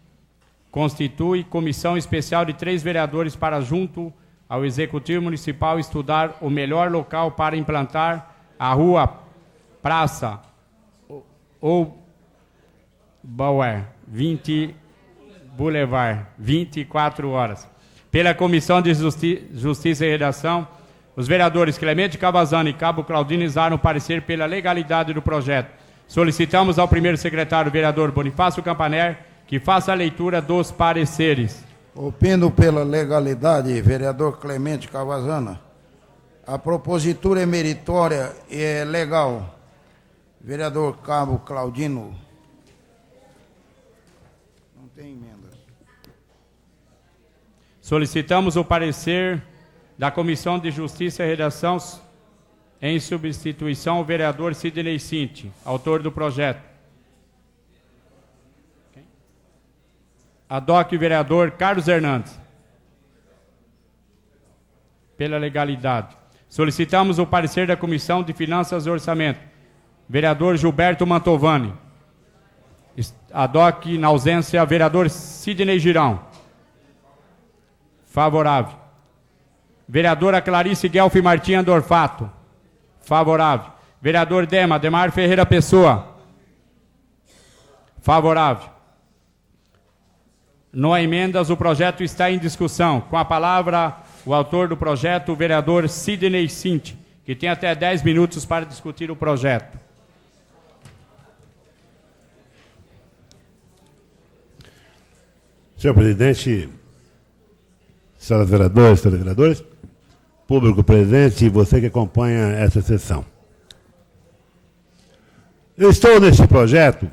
Constitui comissão especial de 3 vereadores para, junto ao Executivo Municipal, estudar o melhor local para implantar a rua, praça ou Bauer 20 Boulevard, 24 horas. Pela Comissão de Justiça e Redação, os vereadores Clemente Cavazana e Cabo Claudino exaram parecer pela legalidade do projeto. Solicitamos ao primeiro secretário, vereador Bonifácio Campaner, que faça a leitura dos pareceres. Opino pela legalidade, vereador Clemente Cavazana. A propositura é meritória e é legal. Vereador Cabo Claudino. Não tem emenda. Solicitamos o parecer da Comissão de Justiça e Redação em substituição ao vereador Sidney Cinti, autor do projeto. Adoque o vereador Carlos Hernandes. Pela legalidade. Solicitamos o parecer da Comissão de Finanças e Orçamento. Vereador Gilberto Mantovani. Adoque, na ausência, vereador Sidney Girão. Favorável. Vereadora Clarice Guelph Martins Dorfato. Favorável. Vereador Demar Ferreira Pessoa. Favorável. Não há emendas, o projeto está em discussão. Com a palavra, o autor do projeto, o vereador Sidney Cinti, que tem até 10 minutos para discutir o projeto. Senhor presidente, senhoras vereadoras, senhores vereadores, público presente e você que acompanha essa sessão. Eu estou neste projeto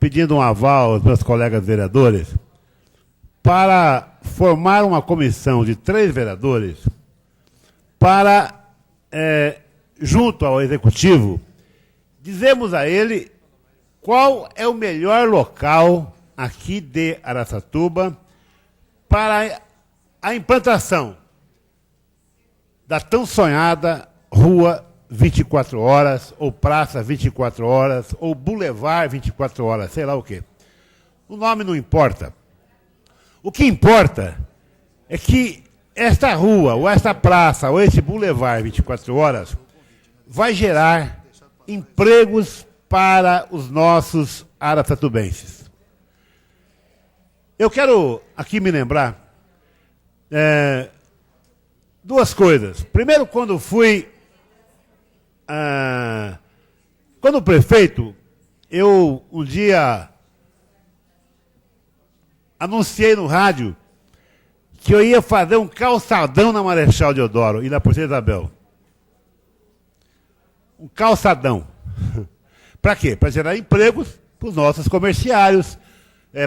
pedindo um aval aos meus colegas vereadores para formar uma comissão de 3 vereadores para, junto ao Executivo, dizermos a ele qual é o melhor local aqui de Araçatuba para a implantação da tão sonhada Rua 24 Horas, ou Praça 24 Horas, ou Boulevard 24 Horas, sei lá o quê. O nome não importa. O que importa é que esta rua, ou esta praça, ou esse Boulevard 24 Horas vai gerar empregos para os nossos araçatubenses. Eu quero aqui me lembrar 2 coisas. Primeiro, quando fui... quando prefeito, eu um dia anunciei no rádio que eu ia fazer um calçadão na Marechal Deodoro e na Porta Isabel. um calçadão. Para quê? Para gerar empregos para os nossos comerciários,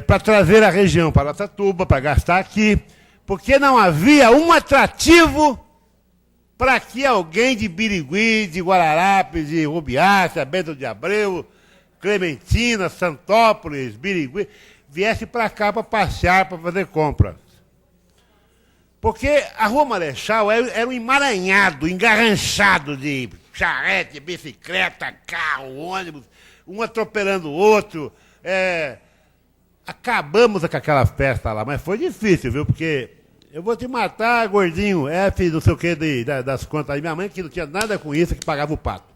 para trazer a região para Araçatuba, para gastar aqui, porque não havia um atrativo para que alguém de Birigui, de Guararapes, de Rubiácea, Bento de Abreu, Clementina, Santópolis, Birigui, viesse para cá para passear, para fazer compras. Porque a Rua Marechal era um emaranhado, engarranchado de charrete, bicicleta, carro, ônibus, um atropelando o outro. Acabamos com aquela festa lá, mas foi difícil, viu? Porque eu vou te matar, gordinho, F, não sei o que, das contas aí. Minha mãe que não tinha nada com isso, que pagava o pato.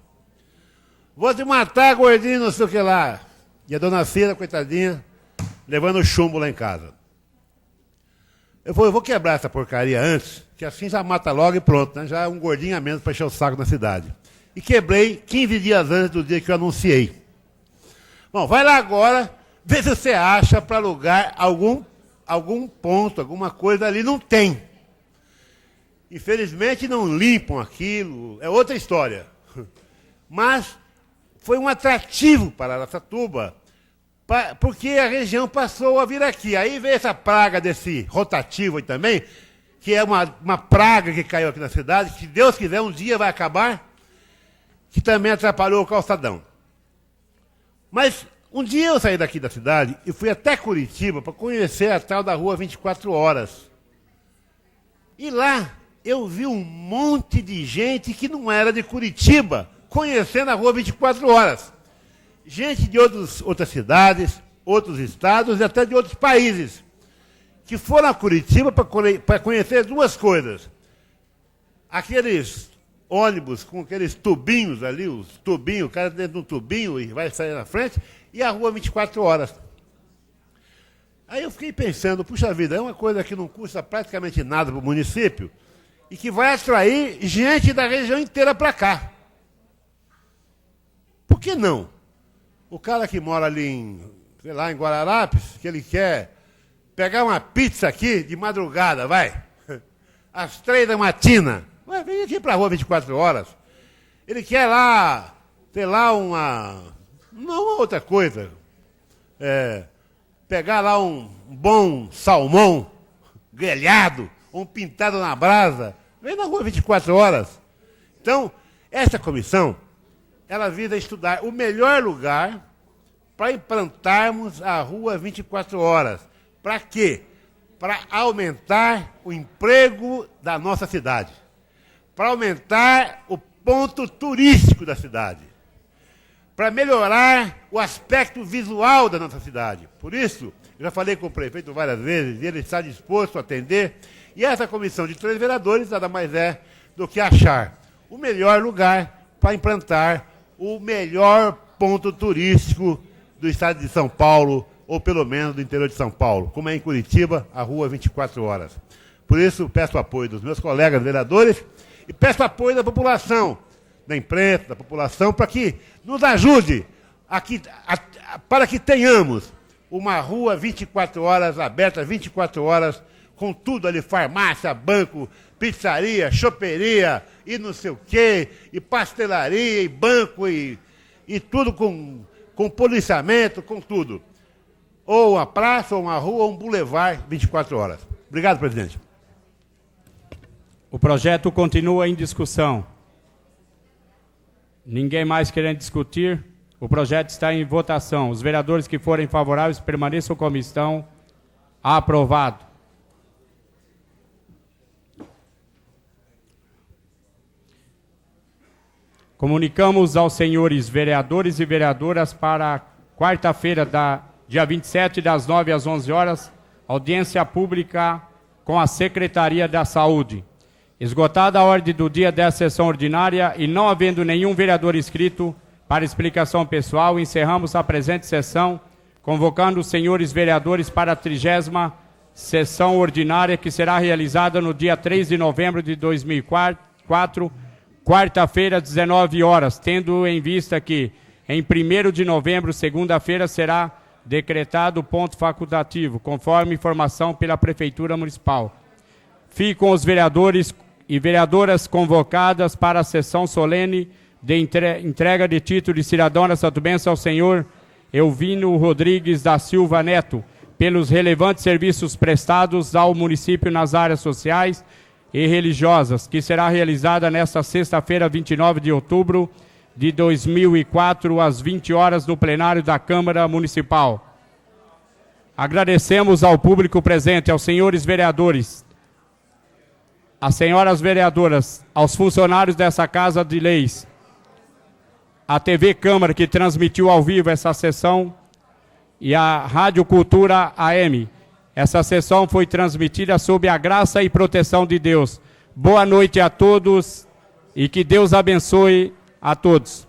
Vou te matar, gordinho, não sei o que lá. E a dona Cida, coitadinha, levando chumbo lá em casa. Eu vou quebrar essa porcaria antes, que assim já mata logo e pronto, né? Já é um gordinho a menos para encher o saco na cidade. E quebrei 15 dias antes do dia que eu anunciei. Bom, vai lá agora, vê se você acha para alugar algum ponto, alguma coisa ali. Não tem. Infelizmente não limpam aquilo, é outra história. Mas foi um atrativo para Araçatuba, porque a região passou a vir aqui. Aí veio essa praga desse rotativo aí também, que é uma praga que caiu aqui na cidade, que se Deus quiser um dia vai acabar, que também atrapalhou o calçadão. Mas um dia eu saí daqui da cidade e fui até Curitiba para conhecer a tal da Rua 24 Horas. E lá eu vi um monte de gente que não era de Curitiba, conhecendo a Rua 24 Horas. Gente de outras cidades, outros estados e até de outros países, que foram a Curitiba para conhecer duas coisas. Aqueles ônibus com aqueles tubinhos ali, os tubinhos, o cara dentro de um tubinho e vai sair na frente, e a Rua 24 Horas. Aí eu fiquei pensando, puxa vida, é uma coisa que não custa praticamente nada para o município e que vai atrair gente da região inteira para cá. Por que não? O cara que mora ali em Guararapes, que ele quer pegar uma pizza aqui de madrugada, vai, às 3 da matina, vem aqui para a Rua 24 Horas. Ele quer lá, sei lá, uma outra coisa, pegar lá um bom salmão grelhado, um pintado na brasa, vem na Rua 24 Horas. Então, essa comissão, ela visa estudar o melhor lugar para implantarmos a Rua 24 Horas. Para quê? Para aumentar o emprego da nossa cidade. Para aumentar o ponto turístico da cidade. Para melhorar o aspecto visual da nossa cidade. Por isso, eu já falei com o prefeito várias vezes, e ele está disposto a atender. E essa comissão de 3 vereadores nada mais é do que achar o melhor lugar para implantar o melhor ponto turístico do estado de São Paulo, ou pelo menos do interior de São Paulo, como é em Curitiba, a Rua 24 Horas. Por isso, peço apoio dos meus colegas vereadores e peço apoio da população, da imprensa, da população, para que nos ajude para que tenhamos uma Rua 24 Horas aberta, 24 horas, com tudo ali, farmácia, banco, pizzaria, choperia, e não sei o quê, e pastelaria, e banco, e tudo com policiamento, com tudo. Ou uma praça, ou uma rua, ou um bulevar, 24 horas. Obrigado, presidente. O projeto continua em discussão. Ninguém mais querendo discutir? O projeto está em votação. Os vereadores que forem favoráveis permaneçam como estão. Aprovado. Comunicamos aos senhores vereadores e vereadoras para quarta-feira, dia 27, das 9 às 11 horas, audiência pública com a Secretaria da Saúde. Esgotada a ordem do dia dessa sessão ordinária e não havendo nenhum vereador inscrito para explicação pessoal, encerramos a presente sessão, convocando os senhores vereadores para a 30ª sessão ordinária, que será realizada no dia 3 de novembro de 2004, quarta-feira, 19 horas, tendo em vista que, em 1º de novembro, segunda-feira, será decretado ponto facultativo, conforme informação pela Prefeitura Municipal. Ficam os vereadores e vereadoras convocadas para a sessão solene de entrega de título de cidadão da Satubense ao senhor Elvino Rodrigues da Silva Neto, pelos relevantes serviços prestados ao município nas áreas sociais e religiosas, que será realizada nesta sexta-feira, 29 de outubro de 2004, às 20 horas, no plenário da Câmara Municipal. Agradecemos ao público presente, aos senhores vereadores, às senhoras vereadoras, aos funcionários dessa Casa de Leis, à TV Câmara, que transmitiu ao vivo essa sessão, e à Rádio Cultura AM. Essa sessão foi transmitida sob a graça e proteção de Deus. Boa noite a todos e que Deus abençoe a todos.